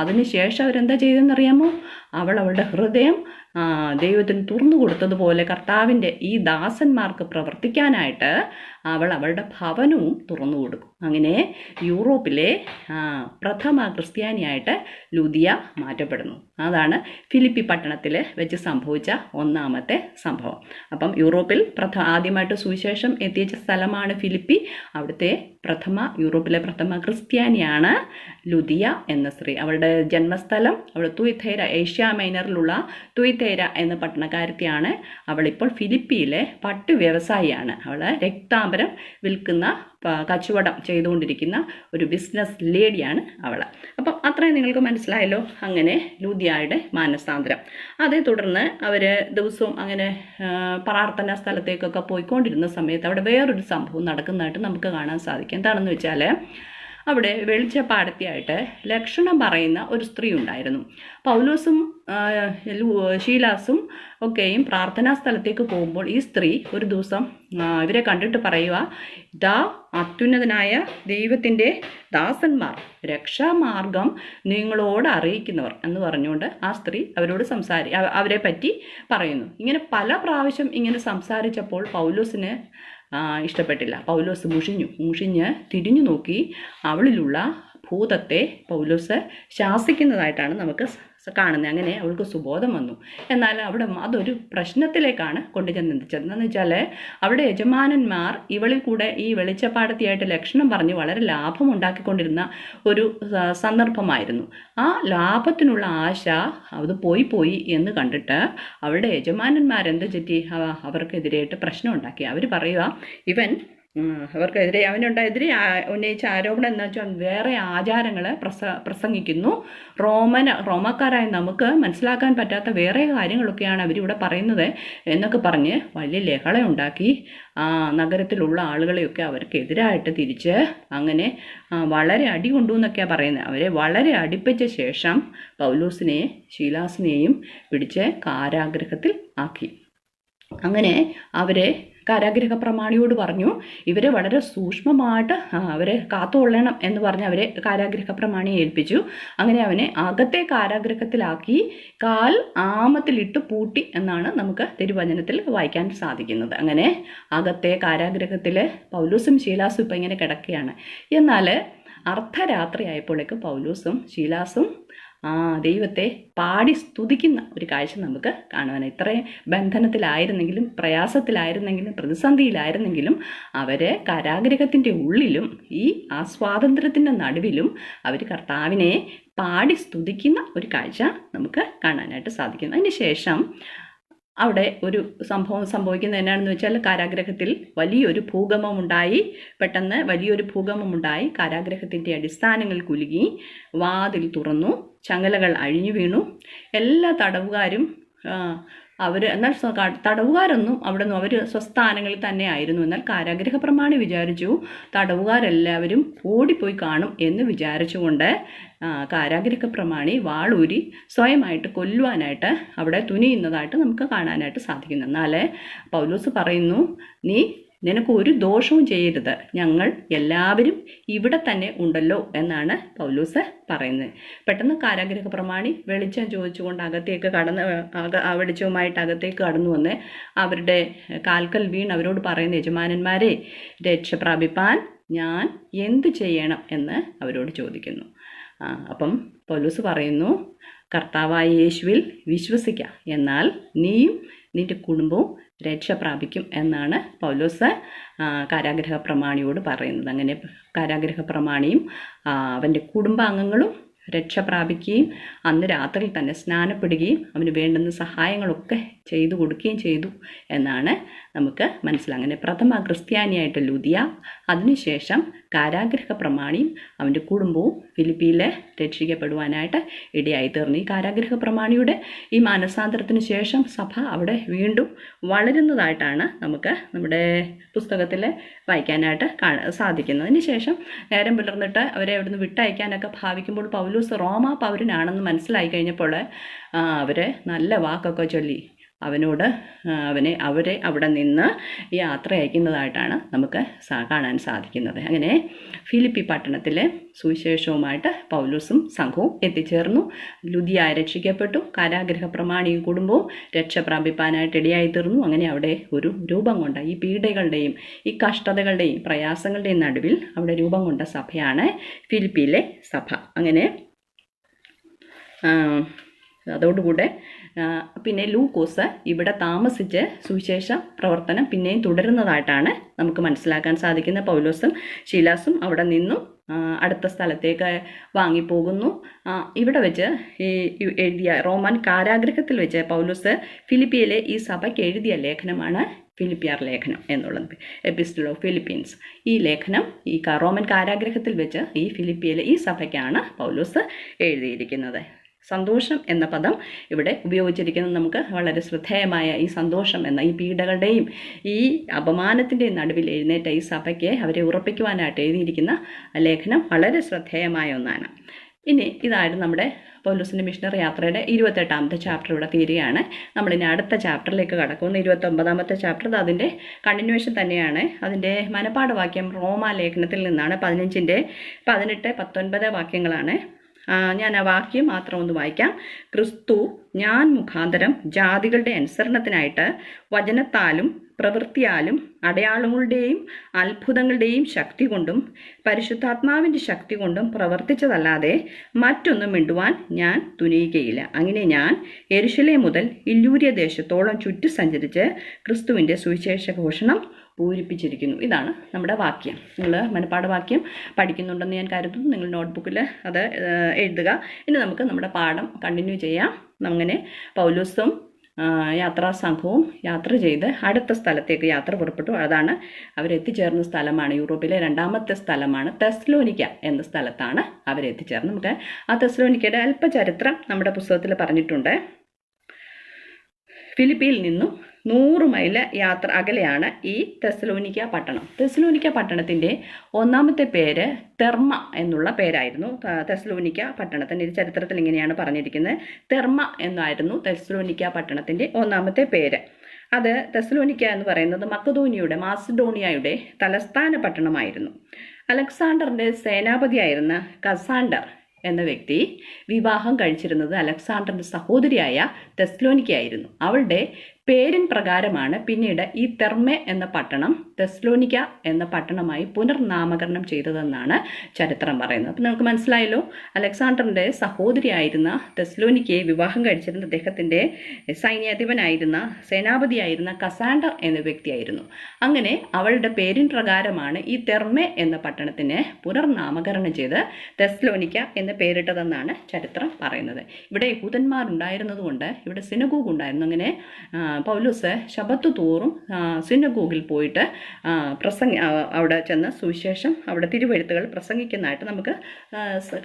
അതിന് ശേഷം അവരെന്താ ചെയ്തതെന്നറിയാമോ? അവളുടെ ഹൃദയം ദൈവത്തിന് തുറന്നു കൊടുത്തതുപോലെ കർത്താവിൻ്റെ ഈ ദാസന്മാർക്ക് പ്രവർത്തിക്കാനായിട്ട് അവളുടെ ഭവനവും തുറന്നു കൊടുക്കും. അങ്ങനെ യൂറോപ്പിലെ പ്രഥമ ക്രിസ്ത്യാനിയായിട്ട് ലുദിയ മാറ്റപ്പെടുന്നു. അതാണ് ഫിലിപ്പി പട്ടണത്തിൽ വെച്ച് സംഭവിച്ച ഒന്നാമത്തെ സംഭവം. അപ്പം യൂറോപ്പിൽ ആദ്യമായിട്ട് സുവിശേഷം എത്തിച്ച സ്ഥലമാണ് ഫിലിപ്പി. അവിടുത്തെ യൂറോപ്പിലെ പ്രഥമ ക്രിസ്ത്യാനിയാണ് ലുദിയ എന്ന സ്ത്രീ. അവളുടെ ജന്മസ്ഥലം അവൾ തുയ്തൈര, ഏഷ്യ മൈനറിലുള്ള തുയ്തൈര എന്ന പട്ടണക്കാരത്തിയാണ്. അവളിപ്പോൾ ഫിലിപ്പിയിലെ പട്ടു വ്യവസായിയാണ്. അവൾ രക്താംബരം വിൽക്കുന്ന കച്ചവടം ചെയ്തുകൊണ്ടിരിക്കുന്ന ഒരു ബിസിനസ് ലേഡിയാണ് അവൾ. അപ്പം അത്രയും നിങ്ങൾക്ക് മനസ്സിലായല്ലോ. അങ്ങനെ ലുദിയയുടെ മാനസാന്തരം. അതേ തുടർന്ന് അവർ ദിവസവും അങ്ങനെ പ്രാർത്ഥനാ സ്ഥലത്തേക്കൊക്കെ പോയിക്കൊണ്ടിരുന്ന സമയത്ത് അവിടെ വേറൊരു സംഭവം നടക്കുന്നതായിട്ട് നമുക്ക് കാണാൻ സാധിക്കും. എന്താണെന്ന് വെച്ചാൽ അവിടെ വെളിച്ചപ്പാടത്തിയായിട്ട് ലക്ഷണം പറയുന്ന ഒരു സ്ത്രീ ഉണ്ടായിരുന്നു. പൗലോസും ശീലാസും ഒക്കെയും പ്രാർത്ഥനാ സ്ഥലത്തേക്ക് പോകുമ്പോൾ ഈ സ്ത്രീ ഒരു ദിവസം ഇവരെ കണ്ടിട്ട് പറയുക, ഇതാ അത്യുന്നതനായ ദൈവത്തിൻ്റെ ദാസന്മാർ, രക്ഷാമാർഗം നിങ്ങളോട് അറിയിക്കുന്നവർ എന്ന് പറഞ്ഞുകൊണ്ട് ആ സ്ത്രീ അവരോട് അവരെ പറ്റി പറയുന്നു. ഇങ്ങനെ പല പ്രാവശ്യം ഇങ്ങനെ സംസാരിച്ചപ്പോൾ പൗലോസിന് ഇഷ്ടപ്പെട്ടില്ല. പൗലോസ് മുഷിഞ്ഞ് തിരിഞ്ഞു നോക്കി അവളിലുള്ള ഭൂതത്തെ പൗലോസ് ശാസിക്കുന്നതായിട്ടാണ് നമുക്ക് കാണുന്നത്. അങ്ങനെ അവൾക്ക് സുബോധം വന്നു. എന്നാൽ അവിടെ അതൊരു പ്രശ്നത്തിലേക്കാണ് കൊണ്ടുചെന്നെത്തിച്ചത്. എന്താണെന്ന് വെച്ചാൽ അവിടെ യജമാനന്മാർ ഇവളിൽ കൂടെ ഈ വെളിച്ചപ്പാടത്തിയായിട്ട് ലക്ഷണം പറഞ്ഞ് വളരെ ലാഭം ഉണ്ടാക്കിക്കൊണ്ടിരുന്ന ഒരു സന്ദർഭമായിരുന്നു. ആ ലാഭത്തിനുള്ള ആശ അത് പോയി എന്ന് കണ്ടിട്ട് അവരുടെ യജമാനന്മാരെന്ത് ചുറ്റി അവർക്കെതിരെയായിട്ട് പ്രശ്നം ഉണ്ടാക്കി. അവർ പറയുക, ഇവൻ അവർക്കെതിരെ അവനെതിരെ ഉന്നയിച്ച ആരോപണം എന്താ വെച്ചാൽ വേറെ ആചാരങ്ങൾ പ്രസംഗിക്കുന്നു, റോമക്കാരായ നമുക്ക് മനസ്സിലാക്കാൻ പറ്റാത്ത വേറെ കാര്യങ്ങളൊക്കെയാണ് അവരിവിടെ പറയുന്നത് എന്നൊക്കെ പറഞ്ഞ് വലിയ ലഹള ഉണ്ടാക്കി നഗരത്തിലുള്ള ആളുകളെയൊക്കെ അവർക്കെതിരായിട്ട് തിരിച്ച് അങ്ങനെ വളരെ അടി കൊണ്ടു എന്നൊക്കെയാണ് പറയുന്നത്. അവരെ വളരെ അടിപ്പിച്ച ശേഷം പൗലോസിനെയും ശീലാസിനെയും പിടിച്ച് കാരാഗൃഹത്തിൽ ആക്കി. അങ്ങനെ അവരെ കാരാഗൃഹ പ്രമാണിയോട് പറഞ്ഞു, ഇവരെ വളരെ സൂക്ഷ്മമായിട്ട് അവരെ കാത്തുകൊള്ളണം എന്ന് പറഞ്ഞ് അവരെ കാരാഗൃഹ പ്രമാണിയെ ഏൽപ്പിച്ചു. അങ്ങനെ അവനെ അകത്തെ കാരാഗൃഹത്തിലാക്കി കാൽ ആമത്തിലിട്ട് പൂട്ടി എന്നാണ് നമുക്ക് തിരുവചനത്തിൽ വായിക്കാൻ സാധിക്കുന്നത്. അങ്ങനെ അകത്തെ കാരാഗൃഹത്തിൽ പൗലോസും ശീലാസും ഇപ്പം ഇങ്ങനെ കിടക്കുകയാണ്. എന്നാൽ അർദ്ധരാത്രിയായപ്പോഴേക്ക് പൗലോസും ശീലാസും ദൈവത്തെ പാടി സ്തുതിക്കുന്ന ഒരു കാഴ്ച നമുക്ക് കാണുവാൻ. ഇത്രയും ബന്ധനത്തിലായിരുന്നെങ്കിലും പ്രയാസത്തിലായിരുന്നെങ്കിലും പ്രതിസന്ധിയിലായിരുന്നെങ്കിലും അവർ കാരാഗൃഹത്തിൻ്റെ ഉള്ളിലും ഈ സ്വാതന്ത്ര്യത്തിൻ്റെ നടുവിലും അവർ കർത്താവിനെ പാടി സ്തുതിക്കുന്ന ഒരു കാഴ്ച നമുക്ക് കാണാനായിട്ട് സാധിക്കുന്നു. അതിന് ശേഷം അവിടെ ഒരു സംഭവിക്കുന്നത് എന്നാണെന്ന് വെച്ചാൽ കാരാഗൃഹത്തിൽ വലിയൊരു ഭൂകമ്പമുണ്ടായി. പെട്ടെന്ന് വലിയൊരു ഭൂകമ്പമുണ്ടായി. കാരാഗൃഹത്തിൻ്റെ അടിസ്ഥാനങ്ങൾ കുലുങ്ങി, വാതിൽ തുറന്നു, ചങ്ങലകൾ അഴിഞ്ഞു വീണു. എല്ലാ തടവുകാരും എന്നാൽ തടവുകാരൊന്നും അവിടെ നിന്ന് അവർ സ്വസ്ഥാനങ്ങളിൽ തന്നെ ആയിരുന്നു. എന്നാൽ കാരാഗൃഹ പ്രമാണി വിചാരിച്ചു തടവുകാരെല്ലാവരും ഓടിപ്പോയി കാണും എന്ന് വിചാരിച്ചുകൊണ്ട് കാരാഗൃഹ പ്രമാണി വാളൂരി സ്വയമായിട്ട് കൊല്ലുവാനായിട്ട് അവിടെ തുനിയുന്നതായിട്ട് നമുക്ക് കാണാനായിട്ട് സാധിക്കുന്നു. എന്നാൽ പൗലോസ് പറയുന്നു, നിനക്ക് ഒരു ദോഷവും ചെയ്യരുത്, ഞങ്ങൾ എല്ലാവരും ഇവിടെ തന്നെ ഉണ്ടല്ലോ എന്നാണ് പൗലോസ് പറയുന്നത്. പെട്ടെന്ന് കാരാഗൃഹ പ്രമാണി വെളിച്ചം ചോദിച്ചുകൊണ്ട് അകത്തേക്ക് വെളിച്ചവുമായിട്ട് അകത്തേക്ക് കടന്നു വന്ന് അവരുടെ കാൽക്കൽ വീണ് അവരോട് പറയുന്ന, യജമാനന്മാരെ, രക്ഷ പ്രാപിപ്പാൻ ഞാൻ എന്ത് ചെയ്യണം എന്ന് അവരോട് ചോദിക്കുന്നു. അപ്പം പൗലോസ് പറയുന്നു, കർത്താവായ യേശുവിൽ വിശ്വസിക്കുക, എന്നാൽ നീയും നിന്റെ കുടുംബവും രക്ഷ പ്രാപിക്കും എന്നാണ് പൗലോസ് കാരാഗൃഹ പ്രമാണിയോട് പറയുന്നത്. അങ്ങനെ കാരാഗൃഹ പ്രമാണിയും അവൻ്റെ കുടുംബാംഗങ്ങളും രക്ഷ പ്രാപിക്കുകയും അന്ന് രാത്രിയിൽ തന്നെ സ്നാനപ്പെടുകയും അവന് വേണ്ടുന്ന സഹായങ്ങളൊക്കെ ചെയ്തു കൊടുക്കുകയും ചെയ്തു എന്നാണ് നമുക്ക് മനസ്സിലാകും. അങ്ങനെ പ്രഥമ ക്രിസ്ത്യാനിയായിട്ട് ലുദിയ, അതിനുശേഷം കാരാഗൃഹ പ്രമാണിയും അവൻ്റെ കുടുംബവും ഫിലിപ്പിയിൽ രക്ഷിക്കപ്പെടുവാനായിട്ട് ഇടയായി തീർന്നു. ഈ കാരാഗൃഹ പ്രമാണിയുടെ ഈ മാനസാന്തരത്തിന് ശേഷം സഭ അവിടെ വീണ്ടും വളരുന്നതായിട്ടാണ് നമുക്ക് നമ്മുടെ പുസ്തകത്തിൽ വായിക്കാനായിട്ട് സാധിക്കുന്നത്. അതിന് ശേഷം നേരം പുലർന്നിട്ട് അവരെ അവിടുന്ന് വിട്ടയക്കാനൊക്കെ ഭാവിക്കുമ്പോൾ പൗലോസ് റോമാ പൗരനാണെന്ന് മനസ്സിലായി കഴിഞ്ഞപ്പോൾ അവർ നല്ല വാക്കൊക്കെ ചൊല്ലി അവരെ അവിടെ നിന്ന് യാത്ര അയക്കുന്നതായിട്ടാണ് നമുക്ക് കാണാൻ സാധിക്കുന്നത്. അങ്ങനെ ഫിലിപ്പി പട്ടണത്തിലെ സുവിശേഷവുമായിട്ട് പൗലോസും സംഘവും എത്തിച്ചേർന്നു. ലുദിയ രക്ഷിക്കപ്പെട്ടു. കാരാഗൃഹ പ്രമാണിയും കുടുംബവും രക്ഷ പ്രാപിപ്പാനായിട്ട് ഇടയായി തീർന്നു. അങ്ങനെ അവിടെ ഒരു രൂപം കൊണ്ട ഈ പീഡകളുടെയും ഈ കഷ്ടതകളുടെയും പ്രയാസങ്ങളുടെയും നടുവിൽ അവിടെ രൂപം കൊണ്ട സഭയാണ് ഫിലിപ്പിയിലെ സഭ. അങ്ങനെ അതോടുകൂടെ പിന്നെ ലൂക്കോസ് ഇവിടെ താമസിച്ച് സുവിശേഷ പ്രവർത്തനം പിന്നെയും തുടരുന്നതായിട്ടാണ് നമുക്ക് മനസ്സിലാക്കാൻ സാധിക്കുന്നത്. പൗലോസും ശീലാസും അവിടെ നിന്നും അടുത്ത സ്ഥലത്തേക്ക് വാങ്ങിപ്പോകുന്നു. ഇവിടെ വെച്ച് ഈ എഴുതിയ റോമൻ കാരാഗൃഹത്തിൽ വെച്ച് പൗലോസ് ഫിലിപ്പിയിലെ ഈ സഭയ്ക്ക് എഴുതിയ ലേഖനമാണ് ഫിലിപ്പിയർ ലേഖനം എന്നുള്ളത്, എപ്പിസ്റ്റൽ ഓഫ് ഫിലിപ്പീൻസ്. ഈ ലേഖനം ഈ റോമൻ കാരാഗൃഹത്തിൽ വെച്ച് ഈ ഫിലിപ്പിയിലെ ഈ സഭയ്ക്കാണ് പൗലോസ് എഴുതിയിരിക്കുന്നത്. സന്തോഷം എന്ന പദം ഇവിടെ ഉപയോഗിച്ചിരിക്കുന്നത് നമുക്ക് വളരെ ശ്രദ്ധേയമായ ഈ സന്തോഷം എന്ന ഈ പീഡകളുടെയും ഈ അപമാനത്തിൻ്റെയും നടുവിൽ എഴുന്നേറ്റ ഈ സഭയ്ക്ക് അവരെ ഉറപ്പിക്കുവാനായിട്ട് എഴുതിയിരിക്കുന്ന ലേഖനം വളരെ ശ്രദ്ധേയമായ ഒന്നാണ്. ഇനി ഇതായിരുന്നു നമ്മുടെ പൗലോസിൻ്റെ മിഷണറി യാത്രയുടെ 28ാമത്തെ ചാപ്റ്റർ ഇവിടെ തീരുകയാണ്. നമ്മളിനി അടുത്ത ചാപ്റ്ററിലേക്ക് കടക്കുന്നു. 29ാമത്തെ ചാപ്റ്റർ അതിൻ്റെ കണ്ടിന്യൂവേഷൻ തന്നെയാണ്. അതിൻ്റെ മനപാഠവാക്യം റോമാലേഖനത്തിൽ നിന്നാണ്. 15-ന്റെ 18, 19 വാക്യങ്ങളാണ്. ഞാൻ ആ വാക്യം മാത്രം ഒന്ന് വായിക്കാം. ക്രിസ്തു ഞാൻ മുഖാന്തരം ജാതികളുടെ അനുസരണത്തിനായിട്ട് വചനത്താലും പ്രവൃത്തിയാലും അടയാളങ്ങളുടെയും അത്ഭുതങ്ങളുടെയും ശക്തി കൊണ്ടും പരിശുദ്ധാത്മാവിൻ്റെ ശക്തി കൊണ്ടും പ്രവർത്തിച്ചതല്ലാതെ മറ്റൊന്നും മിണ്ടുവാൻ ഞാൻ തുനിയുകയില്ല. അങ്ങനെ ഞാൻ യെരുശലേം മുതൽ ഇല്ലൂര്യ ദേശത്തോളം ചുറ്റി സഞ്ചരിച്ച് ക്രിസ്തുവിൻ്റെ സുവിശേഷ ഘോഷണം പൂരിപ്പിച്ചിരിക്കുന്നു. ഇതാണ് നമ്മുടെ വാക്യം. നിങ്ങൾ മനപ്പാഠവാക്യം പഠിക്കുന്നുണ്ടെന്ന് ഞാൻ കരുതുന്നു. നിങ്ങൾ നോട്ട്ബുക്കിൽ അത് എഴുതുക. ഇനി നമുക്ക് നമ്മുടെ പാഠം കണ്ടിന്യൂ ചെയ്യാം. അങ്ങനെ പൗലോസും യാത്രാ സംഘവും യാത്ര ചെയ്ത് അടുത്ത സ്ഥലത്തേക്ക് യാത്ര പുറപ്പെട്ടു. അതാണ് അവരെത്തിച്ചേർന്ന സ്ഥലമാണ്, യൂറോപ്പിലെ 2ാമത്തെ സ്ഥലമാണ് തെസ്സലോനിക്ക എന്ന സ്ഥലത്താണ് അവരെത്തിച്ചേർന്നത്. നമുക്ക് ആ തെസ്സലോനിക്കയുടെ അല്പചരിത്രം നമ്മുടെ പുസ്തകത്തിൽ പറഞ്ഞിട്ടുണ്ട്. ഫിലിപ്പിയിൽ നിന്നും 100 മൈൽ യാത്ര അകലെയാണ് ഈ തെസ്സലോനിക്ക പട്ടണം. തെസ്സലോനിക്ക പട്ടണത്തിൻ്റെ 1ാമത്തെ പേര് തെർമ എന്നുള്ള പേരായിരുന്നു. തെസ്സലോനിക്ക പട്ടണത്തിൻ്റെ ചരിത്രത്തിൽ ഇങ്ങനെയാണ് പറഞ്ഞിരിക്കുന്നത്. തെർമ എന്നായിരുന്നു തെസ്സലോനിക്ക പട്ടണത്തിൻ്റെ 1ാമത്തെ പേര്. അത് തെസ്സലോനിക്ക എന്ന് പറയുന്നത് മാസിഡോണിയയുടെ തലസ്ഥാന പട്ടണമായിരുന്നു. അലക്സാണ്ടറിൻ്റെ സേനാപതിയായിരുന്ന കസാണ്ടർ എന്ന വ്യക്തി വിവാഹം കഴിച്ചിരുന്നത് അലക്സാണ്ടറിൻ്റെ സഹോദരിയായ തെസ്സലോനിക്കയായിരുന്നു. അവളുടെ പേരിൻ പ്രകാരമാണ് പിന്നീട് ഈ തെർമെ എന്ന പട്ടണം തെസ്സലോനിക്ക എന്ന പട്ടണമായി പുനർനാമകരണം ചെയ്തതെന്നാണ് ചരിത്രം പറയുന്നത്. അപ്പം നമുക്ക് മനസ്സിലായല്ലോ, അലക്സാണ്ടറിൻ്റെ സഹോദരിയായിരുന്ന തെസ്സലോനിക്കയെ വിവാഹം കഴിച്ചിരുന്ന അദ്ദേഹത്തിൻ്റെ സൈന്യാധിപനായിരുന്ന സേനാപതിയായിരുന്ന കസാണ്ടർ എന്ന വ്യക്തിയായിരുന്നു. അങ്ങനെ അവളുടെ പേരിൻ പ്രകാരമാണ് ഈ തെർമെ എന്ന പട്ടണത്തിനെ പുനർനാമകരണം ചെയ്ത് തെസ്സലോനിക്ക എന്ന് പേരിട്ടതെന്നാണ് ചരിത്രം പറയുന്നത്. ഇവിടെ യഹൂദന്മാരുണ്ടായിരുന്നതുകൊണ്ട് ഇവിടെ സിനഗോഗ് ഉണ്ടായിരുന്നു. അങ്ങനെ പൗലോസ് ശബത്ത് തോറും സിനഗോഗിൽ പോയിട്ട് അവിടെ ചെന്ന് സുവിശേഷം, അവിടെ തിരുവെഴുത്തുകൾ പ്രസംഗിക്കുന്നതായിട്ട് നമുക്ക്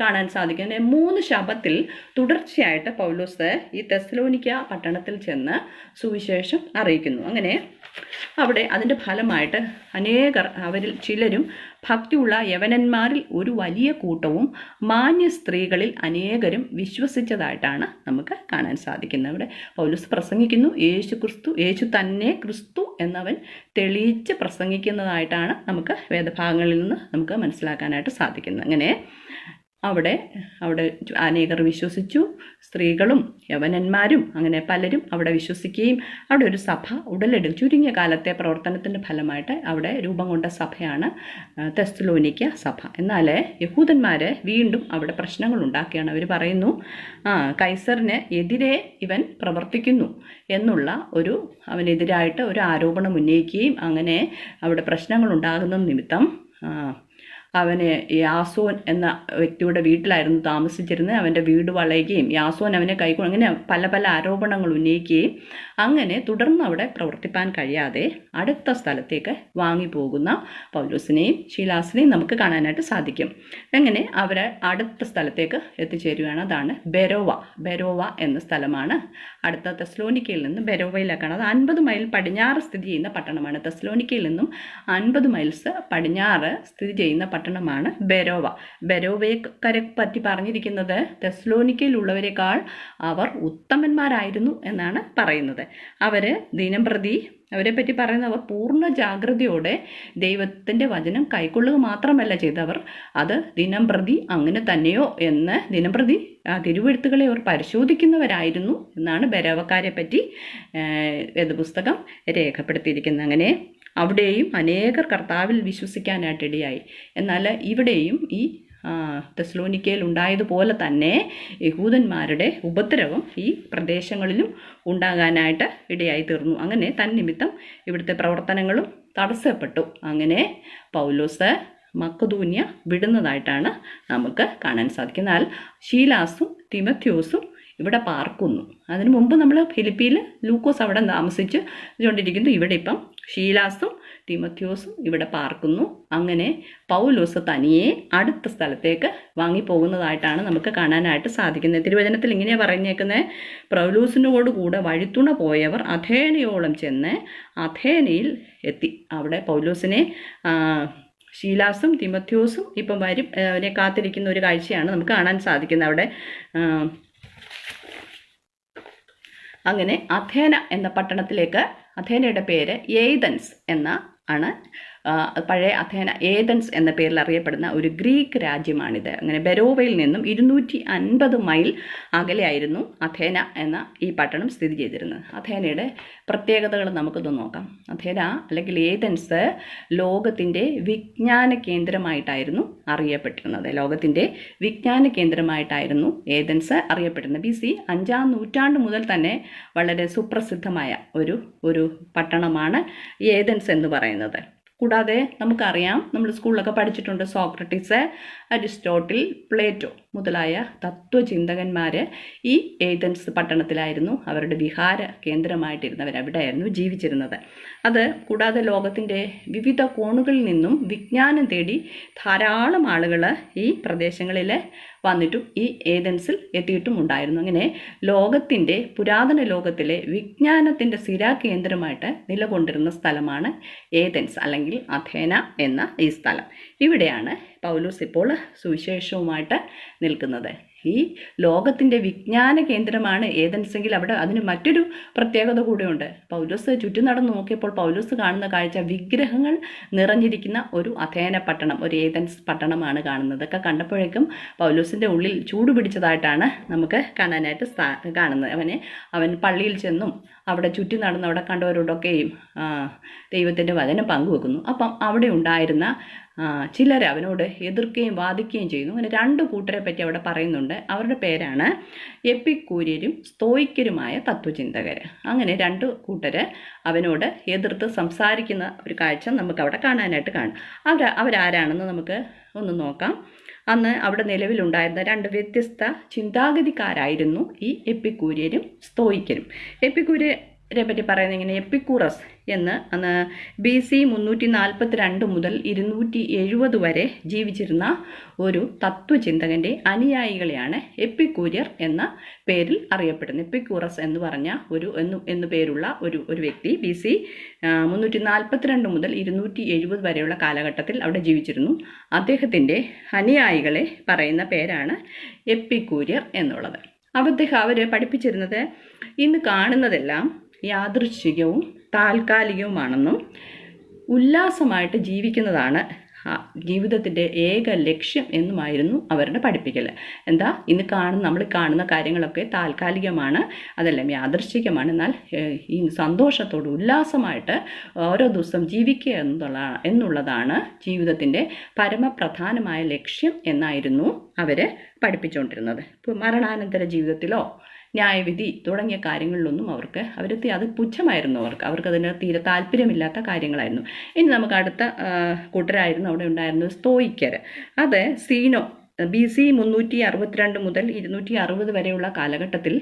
കാണാൻ സാധിക്കും. 3 ശബത്തിൽ തുടർച്ചയായിട്ട് പൗലോസ് ഈ തെസ്സലോനിക്ക പട്ടണത്തിൽ ചെന്ന് സുവിശേഷം അറിയിക്കുന്നു. അങ്ങനെ അവിടെ അതിൻ്റെ ഫലമായിട്ട് അനേകർ, അവരിൽ ചിലരും ഭക്തിയുള്ള യവനന്മാരിൽ ഒരു വലിയ കൂട്ടവും മാന്യ സ്ത്രീകളിൽ അനേകരും വിശ്വസിച്ചതായിട്ടാണ് നമുക്ക് കാണാൻ സാധിക്കുന്നത്. ഇവിടെ പൗലോസ് പ്രസംഗിക്കുന്നു, യേശു തന്നെ ക്രിസ്തു എന്നവൻ തെളിയിച്ച് പ്രസംഗിക്കുന്നതായിട്ടാണ് നമുക്ക് വേദഭാഗങ്ങളിൽ നിന്ന് നമുക്ക് മനസ്സിലാക്കാനായിട്ട് സാധിക്കുന്നത്. അങ്ങനെ അവിടെ അനേകർ വിശ്വസിച്ചു. സ്ത്രീകളും യവനന്മാരും അങ്ങനെ പലരും അവിടെ വിശ്വസിക്കുകയും അവിടെ ഒരു സഭ ഉടലെടുക്കും. ചുരുങ്ങിയ കാലത്തെ പ്രവർത്തനത്തിൻ്റെ ഫലമായിട്ട് അവിടെ രൂപം കൊണ്ട സഭയാണ് തെസ്സലോനിക്ക സഭ. എന്നാൽ യഹൂദന്മാർ വീണ്ടും അവിടെ പ്രശ്നങ്ങൾ ഉണ്ടാക്കുകയാണ്. അവർ പറയുന്നു, കൈസറിന് എതിരെ ഇവൻ പ്രവർത്തിക്കുന്നു എന്നുള്ള അവനെതിരായിട്ട് ഒരു ആരോപണം ഉന്നയിക്കുകയും അങ്ങനെ അവിടെ പ്രശ്നങ്ങൾ ഉണ്ടാകുന്ന നിമിത്തം അവന് യാസോൻ എന്ന വ്യക്തിയുടെ വീട്ടിലായിരുന്നു താമസിച്ചിരുന്നത്. അവൻ്റെ വീട് വളയുകയും യാസോൻ അവനെ അങ്ങനെ പല ആരോപണങ്ങൾ ഉന്നയിക്കുകയും അങ്ങനെ തുടർന്ന് അവിടെ പ്രവർത്തിപ്പാൻ കഴിയാതെ അടുത്ത സ്ഥലത്തേക്ക് വാങ്ങിപ്പോകുന്ന പൗലോസിനെയും ശീലാസിനെയും നമുക്ക് കാണാനായിട്ട് സാധിക്കും. അങ്ങനെ അവർ അടുത്ത സ്ഥലത്തേക്ക് എത്തിച്ചേരുകയാണ്. അതാണ് ബെരോവ എന്ന സ്ഥലമാണ്. അടുത്ത തെസ്സലോനിക്കയിൽ നിന്ന് ബെരോവയിലേക്കാണ്. അത് 50 മൈൽ പടിഞ്ഞാറ് സ്ഥിതി ചെയ്യുന്ന പട്ടണമാണ്. തെസ്സലോനിക്കയിൽ നിന്നും 50 മൈൽസ് പടിഞ്ഞാറ് സ്ഥിതി ചെയ്യുന്ന പട്ടണമാണ് ബെരോവയെ പറ്റി പറഞ്ഞിരിക്കുന്നത് തെസ്സലോനിക്കയിലുള്ളവരെക്കാൾ അവർ ഉത്തമന്മാരായിരുന്നു എന്നാണ് പറയുന്നത്. അവരെ പറ്റി പറയുന്നത് അവർ പൂർണ്ണ ജാഗ്രതയോടെ ദൈവത്തിൻ്റെ വചനം കൈക്കൊള്ളുക മാത്രമല്ല ചെയ്തവർ, അത് ദിനംപ്രതി അങ്ങനെ തന്നെയോ എന്ന് ദിനംപ്രതി തിരുവെഴുത്തുകളെ അവർ പരിശോധിക്കുന്നവരായിരുന്നു എന്നാണ് ബെരോവക്കാരെ പറ്റി വേദപുസ്തകം രേഖപ്പെടുത്തിയിരിക്കുന്നത്. അങ്ങനെ അവിടെയും അനേകർ കർത്താവിൽ വിശ്വസിക്കാനായിട്ടിടയായി. എന്നാൽ ഇവിടെയും ഈ തെസ്സലോനിക്കയിൽ ഉണ്ടായതുപോലെ തന്നെ യഹൂദന്മാരുടെ ഉപദ്രവം ഈ പ്രദേശങ്ങളിലും ഉണ്ടാകാനായിട്ട് ഇടയായി തീർന്നു. അങ്ങനെ തന്നിമിത്തം ഇവിടുത്തെ പ്രവർത്തനങ്ങളും തടസ്സപ്പെട്ടു. അങ്ങനെ പൗലോസ് മക്കദോന്യ വിടുന്നതായിട്ടാണ് നമുക്ക് കാണാൻ സാധിക്കുന്നത്. എന്നാൽ ശീലാസും തിമത്യോസും ഇവിടെ പാർക്കുന്നു. അതിനു മുമ്പ് നമ്മൾ ഫിലിപ്പിയിൽ ലൂക്കോസ് അവിടെ താമസിച്ച് കൊണ്ടിരിക്കുന്നു. ഇവിടെ ഇപ്പം ശീലാസും തിമത്യോസും ഇവിടെ പാർക്കുന്നു. അങ്ങനെ പൗലോസ് തനിയെ അടുത്ത സ്ഥലത്തേക്ക് വാങ്ങിപ്പോകുന്നതായിട്ടാണ് നമുക്ക് കാണാനായിട്ട് സാധിക്കുന്നത്. തിരുവചനത്തിൽ ഇങ്ങനെയാണ് പറഞ്ഞേക്കുന്നത്, പൗലോസിനോട് കൂടെ വഴിത്തുണ പോയവർ അഥേനയോളം ചെന്ന് അഥേനയിൽ എത്തി. അവിടെ പൗലോസിനെ ശീലാസും തിമത്യോസും ഇപ്പം വരും അവരെ കാത്തിരിക്കുന്ന ഒരു കാഴ്ചയാണ് നമുക്ക് കാണാൻ സാധിക്കുന്നത് അവിടെ. അങ്ങനെ അഥേന എന്ന പട്ടണത്തിലേക്ക്, അഥേനയുടെ പേര് ഏതൻസ് ആണ്. പഴയ അഥേന ഏതൻസ് എന്ന പേരിൽ അറിയപ്പെടുന്ന ഒരു ഗ്രീക്ക് രാജ്യമാണിത്. അങ്ങനെ ബെരോവയിൽ നിന്നും 250 മൈൽ അകലെയായിരുന്നു അഥേന എന്ന ഈ പട്ടണം സ്ഥിതി ചെയ്തിരുന്നത്. അഥേനയുടെ പ്രത്യേകതകൾ നമുക്കൊന്ന് നോക്കാം. അഥേന അല്ലെങ്കിൽ ഏതൻസ് ലോകത്തിൻ്റെ വിജ്ഞാന കേന്ദ്രമായിട്ടായിരുന്നു അറിയപ്പെട്ടിരുന്നത്. ലോകത്തിൻ്റെ വിജ്ഞാന കേന്ദ്രമായിട്ടായിരുന്നു ഏതൻസ് അറിയപ്പെടുന്നത്. BC 5-ാം നൂറ്റാണ്ട് മുതൽ തന്നെ വളരെ സുപ്രസിദ്ധമായ ഒരു പട്ടണമാണ് ഏതൻസ് എന്ന് പറയുന്നത്. കൂടാതെ നമുക്കറിയാം, നമ്മൾ സ്കൂളിലൊക്കെ പഠിച്ചിട്ടുണ്ട്, സോക്രട്ടീസ്, അരിസ്റ്റോട്ടിൽ, പ്ലേറ്റോ മുതലായ തത്വചിന്തകന്മാർ ഈ ഏതൻസ് പട്ടണത്തിലായിരുന്നു അവരുടെ വിഹാര കേന്ദ്രമായിട്ടിരുന്നവർ, അവിടെയായിരുന്നു ജീവിച്ചിരുന്നത്. അത് കൂടാതെ ലോകത്തിൻ്റെ വിവിധ കോണുകളിൽ നിന്നും വിജ്ഞാനം തേടി ധാരാളം ആളുകൾ ഈ പ്രദേശങ്ങളിൽ വന്നിട്ടും ഈ ഏതൻസിൽ എത്തിയിട്ടും ഉണ്ടായിരുന്നു. അങ്ങനെ പുരാതന ലോകത്തിലെ വിജ്ഞാനത്തിൻ്റെ സ്ഥിരാകേന്ദ്രമായിട്ട് നിലകൊണ്ടിരുന്ന സ്ഥലമാണ് ഏതൻസ് അല്ലെങ്കിൽ അഥേന എന്ന ഈ സ്ഥലം. ഇവിടെയാണ് പൗലോസ് ഇപ്പോൾ സുവിശേഷവുമായിട്ട് നിൽക്കുന്നത്. ഈ ലോകത്തിൻ്റെ വിജ്ഞാന കേന്ദ്രമാണ് ഏതൻസെങ്കിൽ അവിടെ അതിന് മറ്റൊരു പ്രത്യേകത കൂടെയുണ്ട്. പൗലോസ് ചുറ്റും നടന്നു നോക്കിയപ്പോൾ പൗലോസ് കാണുന്ന കാഴ്ച വിഗ്രഹങ്ങൾ നിറഞ്ഞിരിക്കുന്ന ഒരു അഥേന പട്ടണം, ഒരു ഏതൻസ് പട്ടണമാണ് കാണുന്നത്. ഇതൊക്കെ കണ്ടപ്പോഴേക്കും പൗലോസിൻ്റെ ഉള്ളിൽ ചൂട് പിടിച്ചതായിട്ടാണ് നമുക്ക് കാണാനായിട്ട് കാണുന്നത്. അവൻ പള്ളിയിൽ ചെന്നും അവിടെ ചുറ്റി നടന്ന് അവിടെ കണ്ടവരോടൊക്കെയും ദൈവത്തിൻ്റെ വചനം പങ്കുവെക്കുന്നു. അപ്പം അവിടെ ഉണ്ടായിരുന്ന ചിലർ അവനോട് എതിർക്കുകയും വാദിക്കുകയും ചെയ്യുന്നു. അങ്ങനെ 2 കൂട്ടരെ പറ്റി അവിടെ പറയുന്നുണ്ട്. അവരുടെ പേരാണ് എപ്പിക്കൂര്യരും സ്തോയിക്കരുമായ തത്വചിന്തകർ. അങ്ങനെ 2 കൂട്ടർ അവനോട് എതിർത്ത് സംസാരിക്കുന്ന ഒരു കാഴ്ച നമുക്ക് അവിടെ കാണാനായിട്ട് കാണും. അവരാരാണെന്ന് നമുക്ക് ഒന്ന് നോക്കാം. അന്ന് അവിടെ നിലവിലുണ്ടായിരുന്ന 2 വ്യത്യസ്ത ചിന്താഗതിക്കാരായിരുന്നു ഈ എപ്പിക്കൂര്യരും സ്തോയിക്കരും. എപ്പിക്കൂര്യരെ പറ്റി പറയുന്നത് ഇങ്ങനെ, എപ്പിക്കൂറസ് എന്ന് അന്ന് BC 342 മുതൽ 270 വരെ ജീവിച്ചിരുന്ന ഒരു തത്വചിന്തകൻ്റെ അനുയായികളെയാണ് എപ്പിക്കൂര്യർ എന്ന പേരിൽ അറിയപ്പെടുന്നത്. എപ്പിക്കൂറസ് എന്ന് പറഞ്ഞ എന്നു പേരുള്ള ഒരു വ്യക്തി BC 342 മുതൽ 270 വരെയുള്ള കാലഘട്ടത്തിൽ അവിടെ ജീവിച്ചിരുന്നു. അദ്ദേഹത്തിൻ്റെ അനുയായികളെ പറയുന്ന പേരാണ് എപ്പിക്കൂര്യർ എന്നുള്ളത്. അവർ പഠിപ്പിച്ചിരുന്നത് ഇന്ന് കാണുന്നതെല്ലാം യാദൃശ്ചികവും താൽക്കാലികവുമാണെന്നും ഉല്ലാസമായിട്ട് ജീവിക്കുന്നതാണ് ജീവിതത്തിൻ്റെ ഏക ലക്ഷ്യം എന്നുമായിരുന്നു അവരുടെ പഠിപ്പിക്കൽ. നമ്മൾ കാണുന്ന കാര്യങ്ങളൊക്കെ താൽക്കാലികമാണ്, അതെല്ലാം യാദൃശ്ചികമാണ്. എന്നാൽ ഈ സന്തോഷത്തോട് ഉല്ലാസമായിട്ട് ഓരോ ദിവസം ജീവിക്കുക എന്നുള്ളതാണ് ജീവിതത്തിൻ്റെ പരമപ്രധാനമായ ലക്ഷ്യം എന്നായിരുന്നു അവർ പഠിപ്പിച്ചുകൊണ്ടിരുന്നത്. ഇപ്പോൾ മരണാനന്തര ജീവിതത്തിലോ ന്യായവിധി തുടങ്ങിയ കാര്യങ്ങളിലൊന്നും അത് പുച്ഛമായിരുന്നു. അവർക്കതിന് തീരെ താല്പര്യമില്ലാത്ത കാര്യങ്ങളായിരുന്നു. ഇനി നമുക്ക് അടുത്ത കൂട്ടരായിരുന്നു അവിടെ ഉണ്ടായിരുന്നത് സ്തോയിക്കർ. അത് സീനോ BC 362 മുതൽ 260 വരെയുള്ള കാലഘട്ടത്തിൽ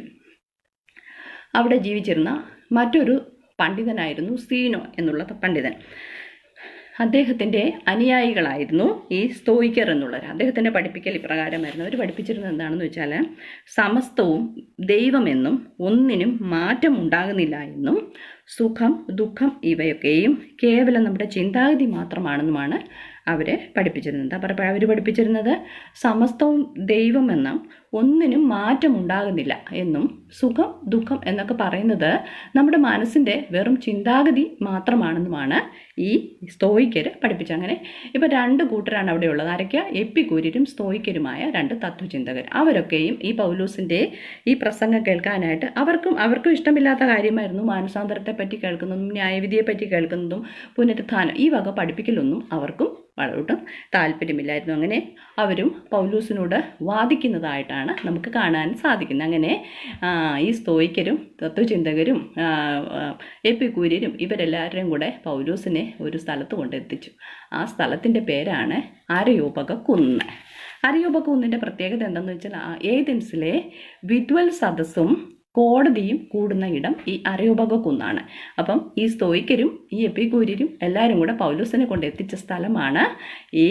അവിടെ ജീവിച്ചിരുന്ന മറ്റൊരു പണ്ഡിതനായിരുന്നു സീനോ എന്നുള്ള പണ്ഡിതൻ. അദ്ദേഹത്തിൻ്റെ അനുയായികളായിരുന്നു ഈ സ്തോയിക്കർ എന്നുള്ളവർ. അദ്ദേഹത്തിൻ്റെ പഠിപ്പിക്കൽ ഇപ്രകാരമായിരുന്നു. അവർ പഠിപ്പിച്ചിരുന്നത് എന്താണെന്ന് വെച്ചാൽ, സമസ്തവും ദൈവമെന്നും ഒന്നിനും മാറ്റം ഉണ്ടാകുന്നില്ല എന്നും സുഖം ദുഃഖം ഇവയൊക്കെയും കേവലം നമ്മുടെ ചിന്താഗതി മാത്രമാണെന്നുമാണ് അവർ പഠിപ്പിച്ചിരുന്നത്. അവർ പഠിപ്പിച്ചിരുന്നത് സമസ്തവും ദൈവമെന്നും ഒന്നിനും മാറ്റം ഉണ്ടാകുന്നില്ല എന്നും സുഖം ദുഃഖം എന്നൊക്കെ പറയുന്നത് നമ്മുടെ മനസ്സിൻ്റെ വെറും ചിന്താഗതി മാത്രമാണെന്നുമാണ് ഈ സ്തോയിക്കർ പഠിപ്പിച്ചത്. അങ്ങനെ ഇപ്പോൾ 2 കൂട്ടരാണ് അവിടെ ഉള്ളത്. ആരൊക്കെ? എപ്പിക്കൂര്യരും സ്തോയിക്കരുമായ 2 തത്വചിന്തകർ. അവരൊക്കെയും ഈ പൗലോസിൻ്റെ ഈ പ്രസംഗം കേൾക്കാനായിട്ട് അവർക്കും ഇഷ്ടമില്ലാത്ത കാര്യമായിരുന്നു മാനസാന്തരത്തെ പറ്റി കേൾക്കുന്നതും ന്യായവിധിയെ പറ്റി കേൾക്കുന്നതും പുനരുത്ഥാനം ഈ വക പഠിപ്പിക്കലൊന്നും അവർക്കും വളരെയൊട്ടും താല്പര്യമില്ലായിരുന്നു. അങ്ങനെ അവരും പൗലോസിനോട് വാദിക്കുന്നതായിട്ടാണ് നമുക്ക് കാണാൻ സാധിക്കുന്നത്. അങ്ങനെ ഈ സ്തോയിക്കരും തത്വചിന്തകരും എപ്പിക്കൂര്യരും ഇവരെല്ലാവരും കൂടെ പൗലോസിനെ ഒരു സ്ഥലത്ത് കൊണ്ടെത്തിച്ചു. ആ സ്ഥലത്തിൻ്റെ പേരാണ് അരയോപക കുന്ന്. അരയോപക കുന്നിൻ്റെ പ്രത്യേകത എന്താണെന്ന് വെച്ചാൽ, ഏതൻസിലെ വിദ്വൽ സദസ്സും കോടതിയും കൂടുന്ന ഇടം ഈ അരയോപക കുന്നാണ്. അപ്പം ഈ സ്തോയിക്കരും ഈ എപ്പിക്കൂര്യരും എല്ലാവരും കൂടെ പൗലോസിനെ കൊണ്ട് എത്തിച്ച സ്ഥലമാണ് ഈ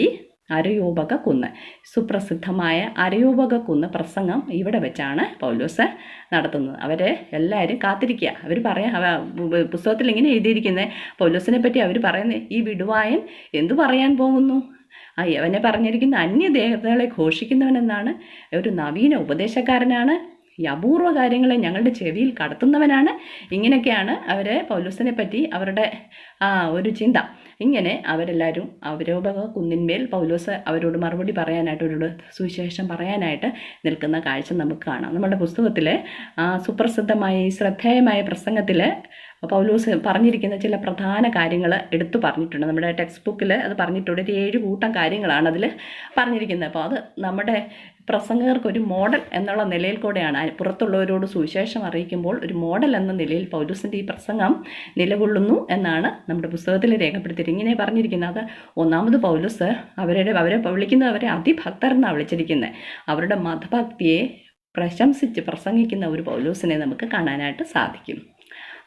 അരയോപക കുന്ന്. സുപ്രസിദ്ധമായ അരയോപക കുന്ന് പ്രസംഗം ഇവിടെ വെച്ചാണ് പൗലോസ് നടത്തുന്നത്. അവരെ എല്ലാവരും കാത്തിരിക്കുക. അവർ പുസ്തകത്തിൽ ഇങ്ങനെ എഴുതിയിരിക്കുന്നത്, പൗലോസിനെ പറ്റി അവർ പറയുന്നത്, ഈ വിടുവായൻ എന്തു പറയാൻ പോകുന്നു, അവനെ പറഞ്ഞിരിക്കുന്ന അന്യദേവതകളെ ഘോഷിക്കുന്നവനെന്നാണ്, ഒരു നവീന ഉപദേശക്കാരനാണ്, ഈ അപൂർവ കാര്യങ്ങളെ ഞങ്ങളുടെ ചെവിയിൽ കടത്തുന്നവനാണ്. ഇങ്ങനെയൊക്കെയാണ് അവർ പൗലോസിനെ പറ്റി അവരുടെ ഒരു ചിന്ത. ഇങ്ങനെ അവരെല്ലാവരും അരയോപക കുന്നിന്മേൽ പൗലോസ് അവരോട് മറുപടി പറയാനായിട്ട്, അവരോട് സുവിശേഷം പറയാനായിട്ട് നിൽക്കുന്ന കാഴ്ച നമുക്ക് കാണാം. നമ്മുടെ പുസ്തകത്തിൽ സുപ്രസിദ്ധമായ ഈ ശ്രദ്ധേയമായ പ്രസംഗത്തിൽ പൗലോസ് പറഞ്ഞിരിക്കുന്ന ചില പ്രധാന കാര്യങ്ങൾ എടുത്തു പറഞ്ഞിട്ടുണ്ട്. നമ്മുടെ ടെക്സ്റ്റ് ബുക്കിൽ അത് പറഞ്ഞിട്ടുണ്ട്. ഒരു 7 കൂട്ടം കാര്യങ്ങളാണ് അതിൽ പറഞ്ഞിരിക്കുന്നത്. അപ്പോൾ അത് നമ്മുടെ പ്രസംഗകർക്കൊരു മോഡൽ എന്നുള്ള നിലയിൽ കൂടെയാണ്, പുറത്തുള്ളവരോട് സുവിശേഷം അറിയിക്കുമ്പോൾ ഒരു മോഡൽ എന്ന നിലയിൽ പൗലോസിൻ്റെ ഈ പ്രസംഗം നിലകൊള്ളുന്നു എന്നാണ് നമ്മുടെ പുസ്തകത്തിൽ രേഖപ്പെടുത്തിയിട്ട് ഇങ്ങനെ പറഞ്ഞിരിക്കുന്നത്. ഒന്നാമത് പൗലോസ് അവരെ വിളിക്കുന്നത്, അവരെ അതിഭക്തർ എന്നാണ് വിളിച്ചിരിക്കുന്നത്. അവരുടെ മതഭക്തിയെ പ്രശംസിച്ച് പ്രസംഗിക്കുന്ന ഒരു പൗലോസിനെ നമുക്ക് കാണാനായിട്ട് സാധിക്കും.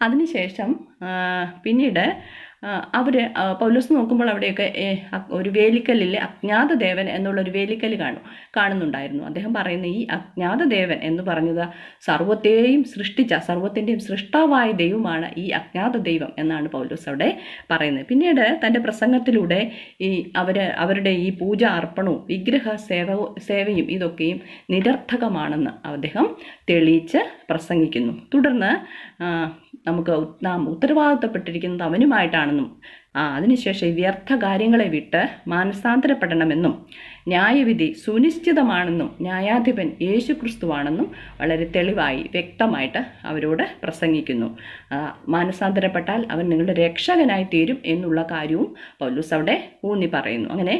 അതിനുശേഷം പിന്നീട് പൗലോസ് നോക്കുമ്പോൾ അവിടെയൊക്കെ ഒരു വേലിക്കല്ലിൽ അജ്ഞാത ദേവൻ എന്നുള്ളൊരു വേലിക്കല്ല് കാണുന്നുണ്ടായിരുന്നു. അദ്ദേഹം പറയുന്ന ഈ അജ്ഞാത ദേവൻ എന്ന് പറഞ്ഞത് സർവ്വത്തെയും സൃഷ്ടിച്ച, സർവ്വത്തിൻ്റെയും സൃഷ്ടാവായ ദൈവമാണ് ഈ അജ്ഞാത ദൈവം എന്നാണ് പൗലോസ് അവിടെ പറയുന്നത്. പിന്നീട് തൻ്റെ പ്രസംഗത്തിലൂടെ അവരുടെ ഈ പൂജ അർപ്പണവും വിഗ്രഹ സേവയും ഇതൊക്കെയും നിരർത്ഥകമാണെന്ന് അദ്ദേഹം തെളിയിച്ച് പ്രസംഗിക്കുന്നു. തുടർന്ന് നാം ഉത്തരവാദിത്തപ്പെട്ടിരിക്കുന്നത് അവനുമായിട്ടാണെന്നും അതിനുശേഷം ഈ വ്യർത്ഥ കാര്യങ്ങളെ വിട്ട് മാനസാന്തരപ്പെടണമെന്നും ന്യായവിധി സുനിശ്ചിതമാണെന്നും ന്യായാധിപൻ യേശുക്രിസ്തുവാണെന്നും വളരെ തെളിവായി വ്യക്തമായിട്ട് അവരോട് പ്രസംഗിക്കുന്നു. മാനസാന്തരപ്പെട്ടാൽ അവൻ നിങ്ങളുടെ രക്ഷകനായി തീരും എന്നുള്ള കാര്യവും പൗലോസ് അവിടെ ഊന്നി പറയുന്നു. അങ്ങനെ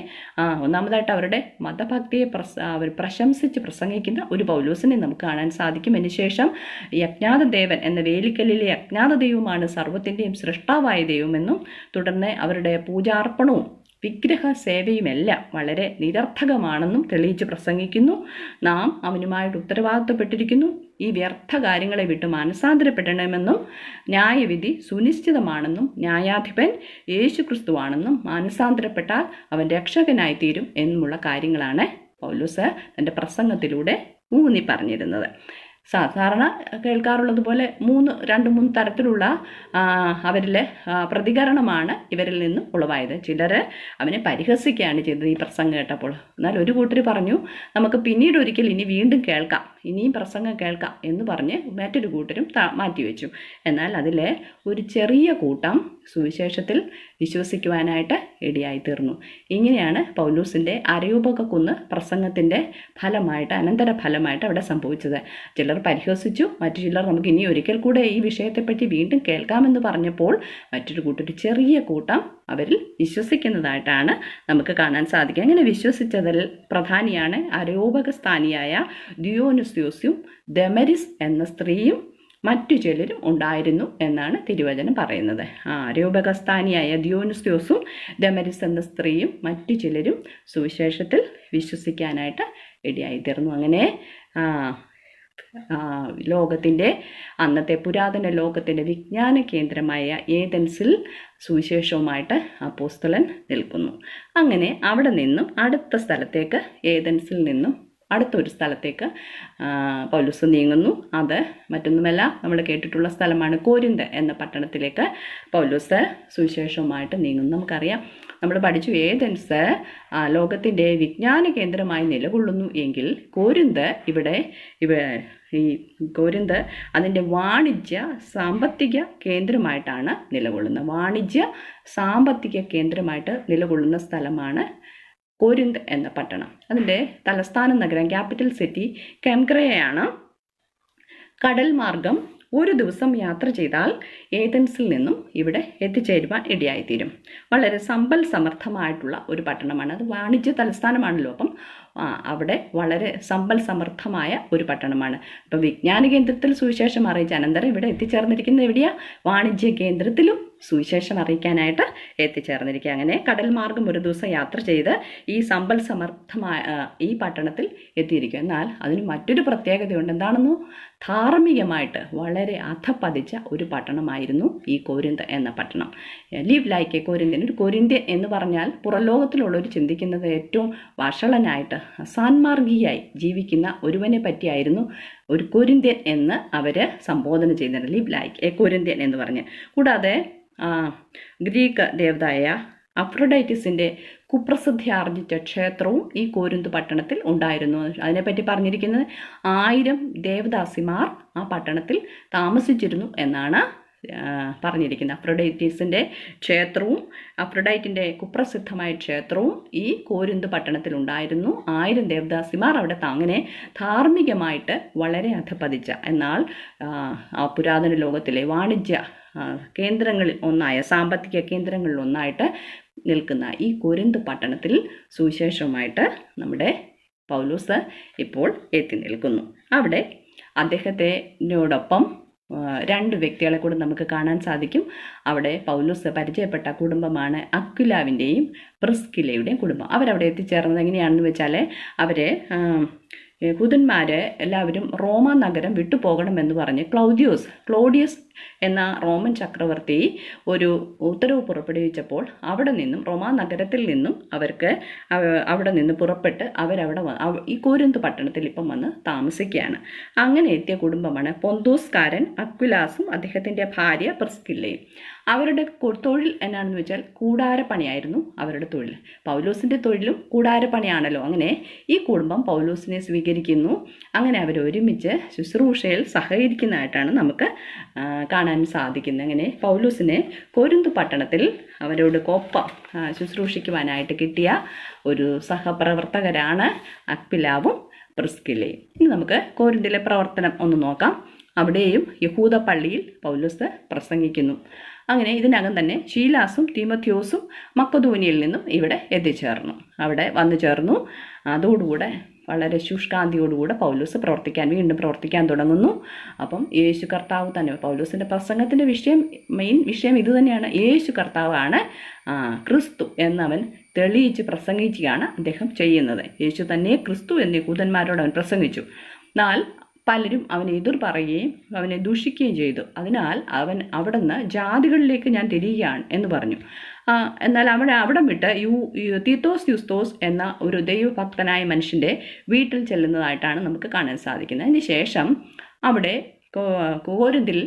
ഒന്നാമതായിട്ട് അവരുടെ മതഭക്തിയെ അവർ പ്രശംസിച്ച് പ്രസംഗിക്കുന്ന ഒരു പൗലോസിനെ നമുക്ക് കാണാൻ സാധിക്കും. അതിനുശേഷം ഈ അജ്ഞാത ദേവൻ എന്ന വേലിക്കല്ലിലെ അജ്ഞാത ദൈവമാണ് സർവ്വത്തിൻ്റെയും സൃഷ്ടാവായ ദൈവമെന്നും തുടർന്ന് അവരുടെ പൂജാർപ്പണവും വിഗ്രഹ സേവയുമെല്ലാം വളരെ നിരർത്ഥകമാണെന്നും തെളിയിച്ച് പ്രസംഗിക്കുന്നു. നാം അവനുമായിട്ട് ഉത്തരവാദിത്തപ്പെട്ടിരിക്കുന്നു. ഈ വ്യർത്ഥ കാര്യങ്ങളെ വിട്ട് മാനസാന്തരപ്പെടണമെന്നും ന്യായവിധി സുനിശ്ചിതമാണെന്നും ന്യായാധിപൻ യേശുക്രിസ്തുവാണെന്നും മാനസാന്തരപ്പെട്ടാൽ അവൻ രക്ഷകനായി തീരും എന്നുമുള്ള കാര്യങ്ങളാണ് പൗലോസ് തൻ്റെ പ്രസംഗത്തിലൂടെ ഊന്നി പറഞ്ഞിരുന്നത്. സാധാരണ കേൾക്കാറുള്ളത് പോലെ 3 തരത്തിലുള്ള അവരിലെ പ്രതികരണമാണ് ഇവരിൽ നിന്നും ഉളവായത്. ചിലർ അവനെ പരിഹസിക്കുകയാണ് ചെയ്തത് ഈ പ്രസംഗം കേട്ടപ്പോൾ. എന്നാൽ ഒരു കൂട്ടർ പറഞ്ഞു, നമുക്ക് പിന്നീട് ഒരിക്കൽ ഇനി വീണ്ടും കേൾക്കാം, ഇനിയും പ്രസംഗം കേൾക്കാം എന്ന് പറഞ്ഞ് മറ്റൊരു കൂട്ടരും മാറ്റിവെച്ചു. എന്നാൽ അതിലെ ഒരു ചെറിയ കൂട്ടം സുവിശേഷത്തിൽ വിശ്വസിക്കുവാനായിട്ട് ഇടയായി തീർന്നു. ഇങ്ങനെയാണ് പൗലോസിൻ്റെ അരയോപക കുന്ന് പ്രസംഗത്തിൻ്റെ ഫലമായിട്ട്, അനന്തര ഫലമായിട്ട് അവിടെ സംഭവിച്ചത്. ചിലർ പരിഹസിച്ചു, മറ്റു ചിലർ നമുക്ക് ഇനി ഒരിക്കൽ കൂടെ ഈ വിഷയത്തെപ്പറ്റി വീണ്ടും കേൾക്കാമെന്ന് പറഞ്ഞപ്പോൾ മറ്റൊരു കൂട്ടൊരു ചെറിയ കൂട്ടം അവരിൽ വിശ്വസിക്കുന്നതായിട്ടാണ് നമുക്ക് കാണാൻ സാധിക്കുക. അങ്ങനെ വിശ്വസിച്ചതിൽ പ്രധാനിയാണ് അരയോപക സ്ഥാനിയായ ദിയോനുസ്യോസും ദമരിസ് എന്ന സ്ത്രീയും മറ്റു ചിലരും ഉണ്ടായിരുന്നു എന്നാണ് തിരുവചനം പറയുന്നത്. അരയോപകസ്ഥാനിയായ ദിയോനുസ്യോസും ദമരിസ് എന്ന സ്ത്രീയും മറ്റു ചിലരും സുവിശേഷത്തിൽ വിശ്വസിക്കാനായിട്ട് ഇടയായിത്തീർന്നു. അങ്ങനെ ലോകത്തിൻ്റെ അന്നത്തെ പുരാതന ലോകത്തിൻ്റെ വിജ്ഞാന കേന്ദ്രമായ ഏതൻസിൽ സുവിശേഷവുമായിട്ട് അപ്പോസ്തലൻ നിൽക്കുന്നു. അങ്ങനെ അവിടെ നിന്നും അടുത്ത സ്ഥലത്തേക്ക്, ഏതൻസിൽ നിന്നും അടുത്തൊരു സ്ഥലത്തേക്ക് പൗലോസ് നീങ്ങുന്നു. അത് മറ്റൊന്നുമല്ല, നമ്മൾ കേട്ടിട്ടുള്ള സ്ഥലമാണ് കോരിന്ത് എന്ന പട്ടണത്തിലേക്ക് പൗലോസ് സുവിശേഷവുമായിട്ട് നീങ്ങുന്നു. നമുക്കറിയാം, നമ്മൾ പഠിച്ചു, ഏതൻസ് ലോകത്തിൻ്റെ വിജ്ഞാന കേന്ദ്രമായി നിലകൊള്ളുന്നു എങ്കിൽ കോരിന്ത് ഈ കോരിന്ത് അതിൻ്റെ വാണിജ്യ സാമ്പത്തിക കേന്ദ്രമായിട്ടാണ് നിലകൊള്ളുന്നത്. വാണിജ്യ സാമ്പത്തിക കേന്ദ്രമായിട്ട് നിലകൊള്ളുന്ന സ്ഥലമാണ് കോരിന്ത് എന്ന പട്ടണം. അതിൻ്റെ തലസ്ഥാന നഗരം, ക്യാപിറ്റൽ സിറ്റി കെംക്രയാണ്. കടൽ മാർഗം ഒരു ദിവസം യാത്ര ചെയ്താൽ ഏതൻസിൽ നിന്നും ഇവിടെ എത്തിച്ചേരുവാൻ ഇടയായിത്തീരും. വളരെ സമ്പൽ സമർത്ഥമായിട്ടുള്ള ഒരു പട്ടണമാണ്. അത് വാണിജ്യ തലസ്ഥാനമാണല്ലോ. അപ്പം അവിടെ വളരെ സമ്പൽ സമൃദ്ധമായ ഒരു പട്ടണമാണ്. അപ്പോൾ വിജ്ഞാന കേന്ദ്രത്തിൽ സുവിശേഷം അറിയിച്ച അനന്തരം ഇവിടെ എത്തിച്ചേർന്നിരിക്കുന്നത് എവിടെയാ? വാണിജ്യ കേന്ദ്രത്തിലും സുവിശേഷം അറിയിക്കാനായിട്ട് എത്തിച്ചേർന്നിരിക്കുക. അങ്ങനെ കടൽ മാർഗം ഒരു ദിവസം യാത്ര ചെയ്ത് ഈ സമ്പൽ സമർത്ഥമായ ഈ പട്ടണത്തിൽ എത്തിയിരിക്കുക. എന്നാൽ അതിന് മറ്റൊരു പ്രത്യേകതയുണ്ട്. എന്താണെന്നോ? ധാർമ്മികമായിട്ട് വളരെ അധപ്പതിച്ച ഒരു പട്ടണമായിരുന്നു ഈ കോരിന്ത് എന്ന പട്ടണം. Live like A Corinthian. ഒരു കൊരിന്ത്യൻ എന്ന് പറഞ്ഞാൽ പുറലോകത്തിലുള്ളവർ ചിന്തിക്കുന്നത് ഏറ്റവും വഷളനായിട്ട് സാൻമാർഗിയായി ജീവിക്കുന്ന ഒരുവനെ പറ്റിയായിരുന്നു ഒരു കൊരിന്ത്യൻ എന്ന് അവർ സംബോധന ചെയ്യുന്നത്. ലിവ് ലൈക്ക് എ കൊരിന്ത്യൻ എന്ന് പറഞ്ഞ്. കൂടാതെ ഗ്രീക്ക് ദേവതയായ അഫ്രൊഡൈറ്റിസിൻ്റെ കുപ്രസിദ്ധി ആർജിച്ച ക്ഷേത്രവും ഈ കോരിന്ത് പട്ടണത്തിൽ ഉണ്ടായിരുന്നു. അതിനെപ്പറ്റി പറഞ്ഞിരിക്കുന്നത് 1000 ദേവദാസിമാർ ആ പട്ടണത്തിൽ താമസിച്ചിരുന്നു എന്നാണ് പറഞ്ഞിരിക്കുന്നത്. അഫ്രൊഡൈറ്റിസിൻ്റെ ക്ഷേത്രവും അഫ്രൊഡൈറ്റിൻ്റെ കുപ്രസിദ്ധമായ ക്ഷേത്രവും ഈ കോരിന്ത് പട്ടണത്തിൽ ഉണ്ടായിരുന്നു. 1000 ദേവദാസിമാർ അവിടെ അങ്ങനെ ധാർമ്മികമായിട്ട് വളരെ അധപ്പതിച്ച, എന്നാൽ പുരാതന ലോകത്തിലെ വാണിജ്യ കേന്ദ്രങ്ങളിൽ ഒന്നായ, സാമ്പത്തിക കേന്ദ്രങ്ങളിൽ ഒന്നായിട്ട് നിൽക്കുന്ന ഈ കോരിന്ത് പട്ടണത്തിൽ സുവിശേഷവുമായിട്ട് നമ്മുടെ പൗലോസ് ഇപ്പോൾ എത്തി നിൽക്കുന്നു. അവിടെ അദ്ദേഹത്തിനോടൊപ്പം 2 വ്യക്തികളെ കൂടെ നമുക്ക് കാണാൻ സാധിക്കും. അവിടെ പൗലോസ് പരിചയപ്പെട്ട കുടുംബമാണ് അക്വിലാവിൻ്റെയും പ്രിസ്കില്ലയുടെയും കുടുംബം. അവരവിടെ എത്തിച്ചേർന്നത് എങ്ങനെയാണെന്ന് വെച്ചാൽ അവർ യഹൂദന്മാർ എല്ലാവരും റോമ നഗരം വിട്ടുപോകണമെന്ന് പറഞ്ഞ് ക്ലോഡിയസ് എന്ന റോമൻ ചക്രവർത്തി ഒരു ഉത്തരവ് പുറപ്പെടുവിച്ചപ്പോൾ അവിടെ നിന്നും റോമാ നഗരത്തിൽ നിന്നും അവർക്ക് അവിടെ നിന്ന് പുറപ്പെട്ട് അവരവിടെ ഈ കോരിന്ത് പട്ടണത്തിൽ ഇപ്പം വന്ന് താമസിക്കുകയാണ്. അങ്ങനെ എത്തിയ കുടുംബമാണ് പൊന്തോസ്കാരൻ അക്വിലാസും അദ്ദേഹത്തിൻ്റെ ഭാര്യ പ്രിസ്കില്ലയും. അവരുടെ തൊഴിൽ എന്നാണെന്ന് വെച്ചാൽ കൂടാരപ്പണിയായിരുന്നു അവരുടെ തൊഴിൽ. പൗലോസിൻ്റെ തൊഴിലും കൂടാരപ്പണിയാണല്ലോ. അങ്ങനെ ഈ കുടുംബം പൗലോസിനെ സ്വീകരിക്കുന്നു. അങ്ങനെ അവർ ഒരുമിച്ച് ശുശ്രൂഷയിൽ സഹകരിക്കുന്നതായിട്ടാണ് നമുക്ക് കാണാൻ സാധിക്കുന്നത്. അങ്ങനെ പൗലോസിനെ കോരിന്ത് പട്ടണത്തിൽ അവരോടൊപ്പം ശുശ്രൂഷിക്കുവാനായിട്ട് കിട്ടിയ ഒരു സഹപ്രവർത്തകരാണ് അക്വിലാവും പ്രിസ്കില്ലയും. ഇനി നമുക്ക് കോരിന്തിലെ പ്രവർത്തനം ഒന്ന് നോക്കാം. അവിടെയും യഹൂദ പള്ളിയിൽ പൗലോസ് പ്രസംഗിക്കുന്നു. അങ്ങനെ ഇതിനകം തന്നെ ശീലാസും തീമോഥെയോസും മക്കദോനിയയിൽ നിന്നും ഇവിടെ എത്തിച്ചേർന്നു, അവിടെ വന്നു ചേർന്നു. അതോടുകൂടെ വളരെ ശുഷ്കാന്തിയോടുകൂടെ പൗലോസ് വീണ്ടും പ്രവർത്തിക്കാൻ തുടങ്ങുന്നു. അപ്പം യേശു കർത്താവ് തന്നെ, പൗലോസിൻ്റെ പ്രസംഗത്തിൻ്റെ മെയിൻ വിഷയം ഇത് തന്നെയാണ്. യേശു കർത്താവാണ് ക്രിസ്തു എന്നവൻ തെളിയിച്ച് പ്രസംഗിക്കുകയാണ് അദ്ദേഹം ചെയ്യുന്നത്. യേശു തന്നെ ക്രിസ്തു എന്ന് യഹൂദന്മാരോട് അവൻ പ്രസംഗിച്ചു. എന്നാൽ പലരും അവനെ എതിർ പറയുകയും അവനെ ദൂഷിക്കുകയും ചെയ്തു. അതിനാൽ അവൻ അവിടുന്ന് ജാതികളിലേക്ക് ഞാൻ തിരിയുകയാണ് എന്ന് പറഞ്ഞു. എന്നാൽ അവിടം വിട്ട് തീത്തോസ് യൂസ്തോസ് എന്ന ഒരു ദൈവഭക്തനായ മനുഷ്യൻ്റെ വീട്ടിൽ ചെല്ലുന്നതായിട്ടാണ് നമുക്ക് കാണാൻ സാധിക്കുന്നത്. അതിന് ശേഷം അവിടെ കോരിന്തിൽ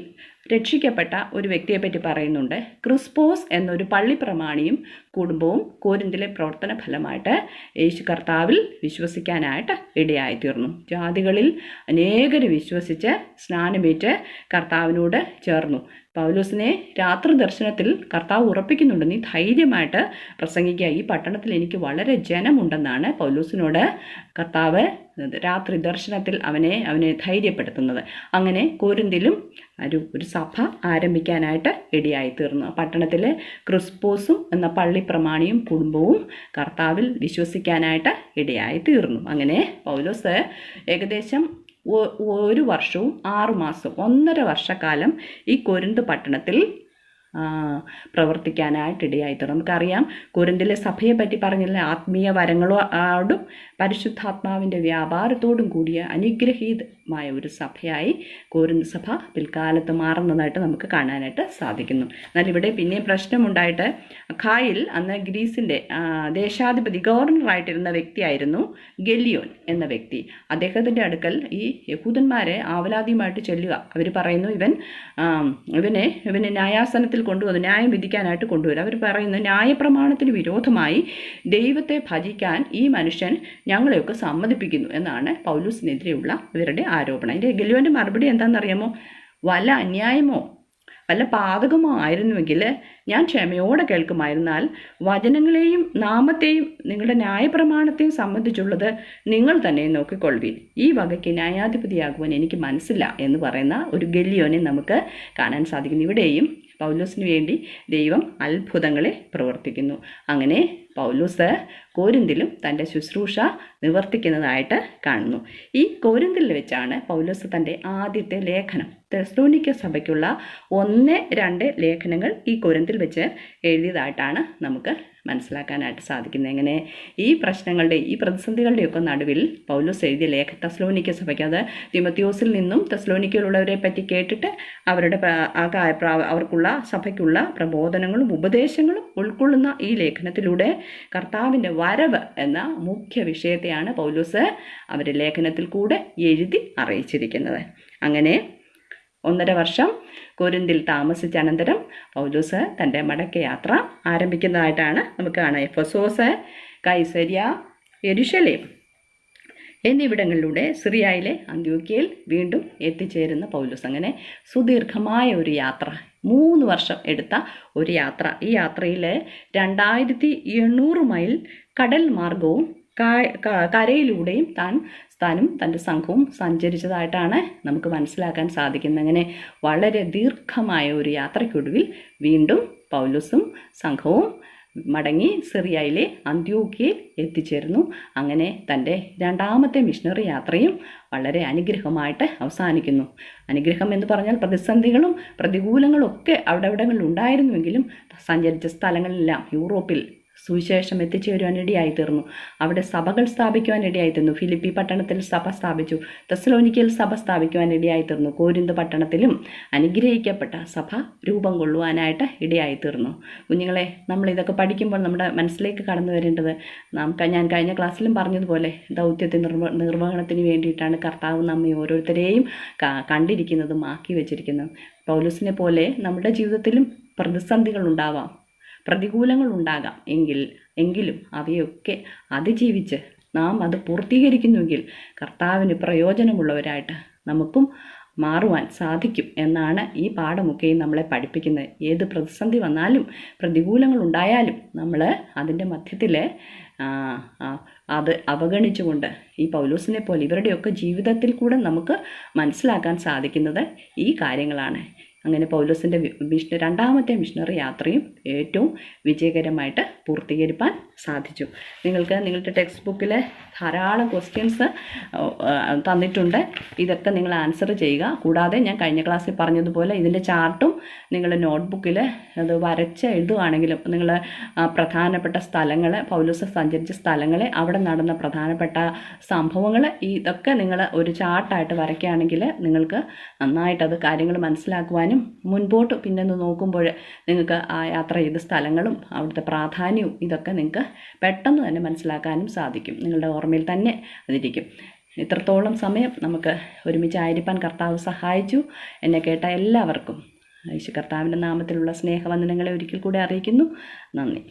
രക്ഷിക്കപ്പെട്ട ഒരു വ്യക്തിയെപ്പറ്റി പറയുന്നുണ്ട്. ക്രിസ്പോസ് എന്നൊരു പള്ളി പ്രമാണിയും കുടുംബവും കോരിന്തിലെ പ്രവർത്തന ഫലമായിട്ട് യേശു കർത്താവിൽ വിശ്വസിക്കാനായിട്ട് ഇടയായിത്തീർന്നു. ജാതികളിൽ അനേകർ വിശ്വസിച്ച് സ്നാനമേറ്റ് കർത്താവിനോട് ചേർന്നു. പൗലോസിനെ രാത്രി ദർശനത്തിൽ കർത്താവ് ഉറപ്പിക്കുന്നുണ്ട്, നീ ധൈര്യമായിട്ട് പ്രസംഗിക്കുക, ഈ പട്ടണത്തിൽ എനിക്ക് വളരെ ജനമുണ്ടെന്നാണ് പൗലോസിനോട് കർത്താവ് രാത്രി ദർശനത്തിൽ അവനെ ധൈര്യപ്പെടുത്തുന്നത്. അങ്ങനെ കോരിന്തിലും ഒരു സഭ ആരംഭിക്കാനായിട്ട് ഇടയായിത്തീർന്നു. പട്ടണത്തിലെ ക്രിസ്പോസും എന്ന പള്ളി പ്രമാണിയും കുടുംബവും കർത്താവിൽ വിശ്വസിക്കാനായിട്ട് ഇടയായിത്തീർന്നു. അങ്ങനെ പൗലോസ് ഏകദേശം 1 വർഷവും 6 മാസവും 1.5 വർഷക്കാലം ഈ കോരിന്ത് പട്ടണത്തിൽ പ്രവർത്തിക്കാനായിട്ടിടയായിത്തീർന്നു. നമുക്കറിയാം കോരിന്തിലെ സഭയെ പറ്റി പറഞ്ഞില്ല, ആത്മീയ വരങ്ങളോടും പരിശുദ്ധാത്മാവിൻ്റെ വ്യാപാരത്തോടും കൂടിയ അനുഗ്രഹീതമായ ഒരു സഭയായി കോരിന്ത് സഭ പിൽക്കാലത്ത് മാറുന്നതായിട്ട് നമുക്ക് കാണാനായിട്ട് സാധിക്കുന്നു. എന്നാൽ ഇവിടെ പിന്നെയും പ്രശ്നമുണ്ടായിട്ട് അഖായിൽ അന്ന് ഗ്രീസിൻ്റെ ദേശാധിപതി ഗവർണറായിട്ടിരുന്ന വ്യക്തിയായിരുന്നു ഗല്ലിയോൻ എന്ന വ്യക്തി. അദ്ദേഹത്തിൻ്റെ അടുക്കൽ ഈ യഹൂദന്മാരെ ആവലാതിയുമായിട്ട് ചെല്ലുക. അവർ പറയുന്നു ഇവനെ ന്യായാസനത്തിൽ കൊണ്ടുവന്ന് ന്യായം വിധിക്കാനായിട്ട് കൊണ്ടുവരും. അവർ പറയുന്നു ന്യായപ്രമാണത്തിന് വിരോധമായി ദൈവത്തെ ഭജിക്കാൻ ഈ മനുഷ്യൻ ഞങ്ങളെയൊക്കെ സമ്മതിപ്പിക്കുന്നു എന്നാണ് പൗലോസിനെതിരെയുള്ള ഇവരുടെ ആരോപണം. അതിൻ്റെ ഗല്ലിയോൻ്റെ മറുപടി എന്താണെന്നറിയാമോ? വല്ല അന്യായമോ വല്ല പാതകമോ ആയിരുന്നുവെങ്കിൽ ഞാൻ ക്ഷമയോടെ കേൾക്കുമായിരുന്നാൽ വചനങ്ങളെയും നാമത്തെയും നിങ്ങളുടെ ന്യായപ്രമാണത്തെയും സംബന്ധിച്ചുള്ളത് നിങ്ങൾ തന്നെ നോക്കിക്കൊള്ളുവീൻ. ഈ വകയ്ക്ക് ന്യായാധിപതിയാകുവാൻ എനിക്ക് മനസ്സില്ല എന്ന് പറയുന്ന ഒരു ഗല്ലിയോനെ നമുക്ക് കാണാൻ സാധിക്കുന്നു. ഇവിടെയും പൗലോസിന് വേണ്ടി ദൈവം അത്ഭുതങ്ങളെ പ്രവർത്തിക്കുന്നു. അങ്ങനെ പൗലോസ് കോരിന്തിലും തൻ്റെ ശുശ്രൂഷ നിവർത്തിക്കുന്നതായിട്ട് കാണുന്നു. ഈ കോരിന്തിൽ വെച്ചാണ് പൗലോസ് തൻ്റെ ആദ്യത്തെ ലേഖനം തെസ്സലോനിക്ക സഭയ്ക്കുള്ള 1-2 ലേഖനങ്ങൾ ഈ കോരിന്തിൽ വെച്ച് എഴുതിയതായിട്ടാണ് നമുക്ക് മനസ്സിലാക്കാനായിട്ട് സാധിക്കുന്നത്. എങ്ങനെ ഈ പ്രശ്നങ്ങളുടെ ഈ പ്രതിസന്ധികളുടെയൊക്കെ നടുവിൽ പൗലോസ് എഴുതിയ തെസ്സലോനിക്ക സഭയ്ക്ക്, അത് തിമോത്തിയോസിൽ നിന്നും തെസ്സലോനിക്കയിലുള്ളവരെ പറ്റി കേട്ടിട്ട് അവരുടെ അവർക്കുള്ള സഭയ്ക്കുള്ള പ്രബോധനങ്ങളും ഉപദേശങ്ങളും ഉൾക്കൊള്ളുന്ന ഈ ലേഖനത്തിലൂടെ കർത്താവിൻ്റെ വരവ് എന്ന മുഖ്യ വിഷയത്തെയാണ് പൗലോസ് അവരുടെ ലേഖനത്തിൽ കൂടെ എഴുതി അറിയിച്ചിരിക്കുന്നത്. അങ്ങനെ 1.5 വർഷം കൊരിന്തിൽ താമസിച്ച അനന്തരം പൗലോസ് തൻ്റെ മടക്കയാത്ര ആരംഭിക്കുന്നതായിട്ടാണ് നമുക്ക് കാണാം. എഫെസോസ്, കൈസരിയ, യെരുശലേം എന്നിവിടങ്ങളിലൂടെ സിറിയയിലെ അന്ത്യോക്യയിൽ വീണ്ടും എത്തിച്ചേരുന്ന പൗലോസ്. അങ്ങനെ സുദീർഘമായ ഒരു യാത്ര, 3 വർഷം എടുത്ത ഒരു യാത്ര. ഈ യാത്രയിൽ 2800 മൈൽ കടൽ മാർഗവും കരയിലൂടെയും താനും തൻ്റെ സംഘവും സഞ്ചരിച്ചതായിട്ടാണ് നമുക്ക് മനസ്സിലാക്കാൻ സാധിക്കുന്നത്. അങ്ങനെ വളരെ ദീർഘമായ ഒരു യാത്രയ്ക്കൊടുവിൽ വീണ്ടും പൗലോസും സംഘവും മടങ്ങി സിറിയയിലെ അന്ത്യോക്യയിൽ എത്തിച്ചേർന്നു. അങ്ങനെ തൻ്റെ 2ാമത്തെ മിഷണറി യാത്രയും വളരെ അനുഗ്രഹമായിട്ട് അവസാനിക്കുന്നു. അനുഗ്രഹം എന്ന് പറഞ്ഞാൽ പ്രതിസന്ധികളും പ്രതികൂലങ്ങളും ഒക്കെ അവിടെവിടങ്ങളിൽ ഉണ്ടായിരുന്നുവെങ്കിലും സഞ്ചരിച്ച സ്ഥലങ്ങളിലെല്ലാം യൂറോപ്പിൽ സുവിശേഷം എത്തിച്ചേരുവാനിടയായി തീർന്നു. അവിടെ സഭകൾ സ്ഥാപിക്കുവാനിടയായി തീർന്നു. ഫിലിപ്പി പട്ടണത്തിൽ സഭ സ്ഥാപിച്ചു. തെസ്സലോനിക്കയിൽ സഭ സ്ഥാപിക്കുവാനിടയായി തീർന്നു. കോരിന്ത് പട്ടണത്തിലും അനുഗ്രഹിക്കപ്പെട്ട സഭ രൂപം കൊള്ളുവാനായിട്ട് ഇടയായി തീർന്നു. കുഞ്ഞുങ്ങളെ, നമ്മളിതൊക്കെ പഠിക്കുമ്പോൾ നമ്മുടെ മനസ്സിലേക്ക് കടന്നു വരേണ്ടത്, ഞാൻ കഴിഞ്ഞ ക്ലാസ്സിലും പറഞ്ഞതുപോലെ ദൗത്യത്തെ നിർവഹണത്തിന് വേണ്ടിയിട്ടാണ് കർത്താവ് നമ്മെ ഓരോരുത്തരെയും കണ്ടിരിക്കുന്നതും ആക്കി വെച്ചിരിക്കുന്നതും. പൗലോസിനെ പോലെ നമ്മുടെ ജീവിതത്തിലും പ്രതിസന്ധികൾ ഉണ്ടാവാം, പ്രതികൂലങ്ങൾ ഉണ്ടാകാം. എങ്കിലും അവയൊക്കെ അതിജീവിച്ച് നാം അത് പൂർത്തീകരിക്കുന്നുവെങ്കിൽ കർത്താവിന് പ്രയോജനമുള്ളവരായിട്ട് നമുക്കും മാറുവാൻ സാധിക്കും എന്നാണ് ഈ പാഠമൊക്കെയും നമ്മളെ പഠിപ്പിക്കുന്നത്. ഏത് പ്രതിസന്ധി വന്നാലും പ്രതികൂലങ്ങൾ ഉണ്ടായാലും നമ്മൾ അതിൻ്റെ മധ്യത്തിൽ അത് അവഗണിച്ചുകൊണ്ട് ഈ പൗലോസിനെ പോലെ ഇവരുടെയൊക്കെ ജീവിതത്തിൽ കൂടെ നമുക്ക് മനസ്സിലാക്കാൻ സാധിക്കുന്നത് ഈ കാര്യങ്ങളാണ്. അങ്ങനെ പൗലോസിൻ്റെ 2ാമത്തെ മിഷണറി യാത്രയും ഏറ്റവും വിജയകരമായിട്ട് പൂർത്തീകരിക്കാൻ സാധിച്ചു. നിങ്ങൾക്ക് നിങ്ങളുടെ ടെക്സ്റ്റ് ബുക്കിൽ ധാരാളം ക്വസ്റ്റ്യൻസ് തന്നിട്ടുണ്ട്. ഇതൊക്കെ നിങ്ങൾ ആൻസർ ചെയ്യുക. കൂടാതെ ഞാൻ കഴിഞ്ഞ ക്ലാസ്സിൽ പറഞ്ഞതുപോലെ ഇതിൻ്റെ ചാർട്ടും നിങ്ങൾ നോട്ട്ബുക്കിൽ അത് വരച്ച് എഴുതുകയാണെങ്കിലും നിങ്ങൾ പ്രധാനപ്പെട്ട സ്ഥലങ്ങൾ, പൗലോസ് സഞ്ചരിച്ച സ്ഥലങ്ങൾ, അവിടെ നടന്ന പ്രധാനപ്പെട്ട സംഭവങ്ങൾ, ഇതൊക്കെ നിങ്ങൾ ഒരു ചാർട്ടായിട്ട് വരയ്ക്കുകയാണെങ്കിൽ നിങ്ങൾക്ക് നന്നായിട്ടത് കാര്യങ്ങൾ മനസ്സിലാക്കുവാനും മുൻപോട്ട് പിന്നെ നോക്കുമ്പോൾ നിങ്ങൾക്ക് ആ യാത്ര ചെയ്ത സ്ഥലങ്ങളും അവിടുത്തെ പ്രാധാന്യവും ഇതൊക്കെ നിങ്ങൾക്ക് പെട്ടെന്ന് തന്നെ മനസ്സിലാക്കാനും സാധിക്കും. നിങ്ങളുടെ ഓർമ്മയിൽ തന്നെ അതിരിക്കും. ഇത്രത്തോളം സമയം നമുക്ക് ഒരുമിച്ചായിരിക്കാൻ കർത്താവ് സഹായിച്ചു. എന്നെ കേട്ട എല്ലാവർക്കും യേശു കർത്താവിൻ്റെ നാമത്തിലുള്ള സ്നേഹവന്ദനങ്ങളെ ഒരിക്കൽ കൂടെ അറിയിക്കുന്നു. നന്ദി.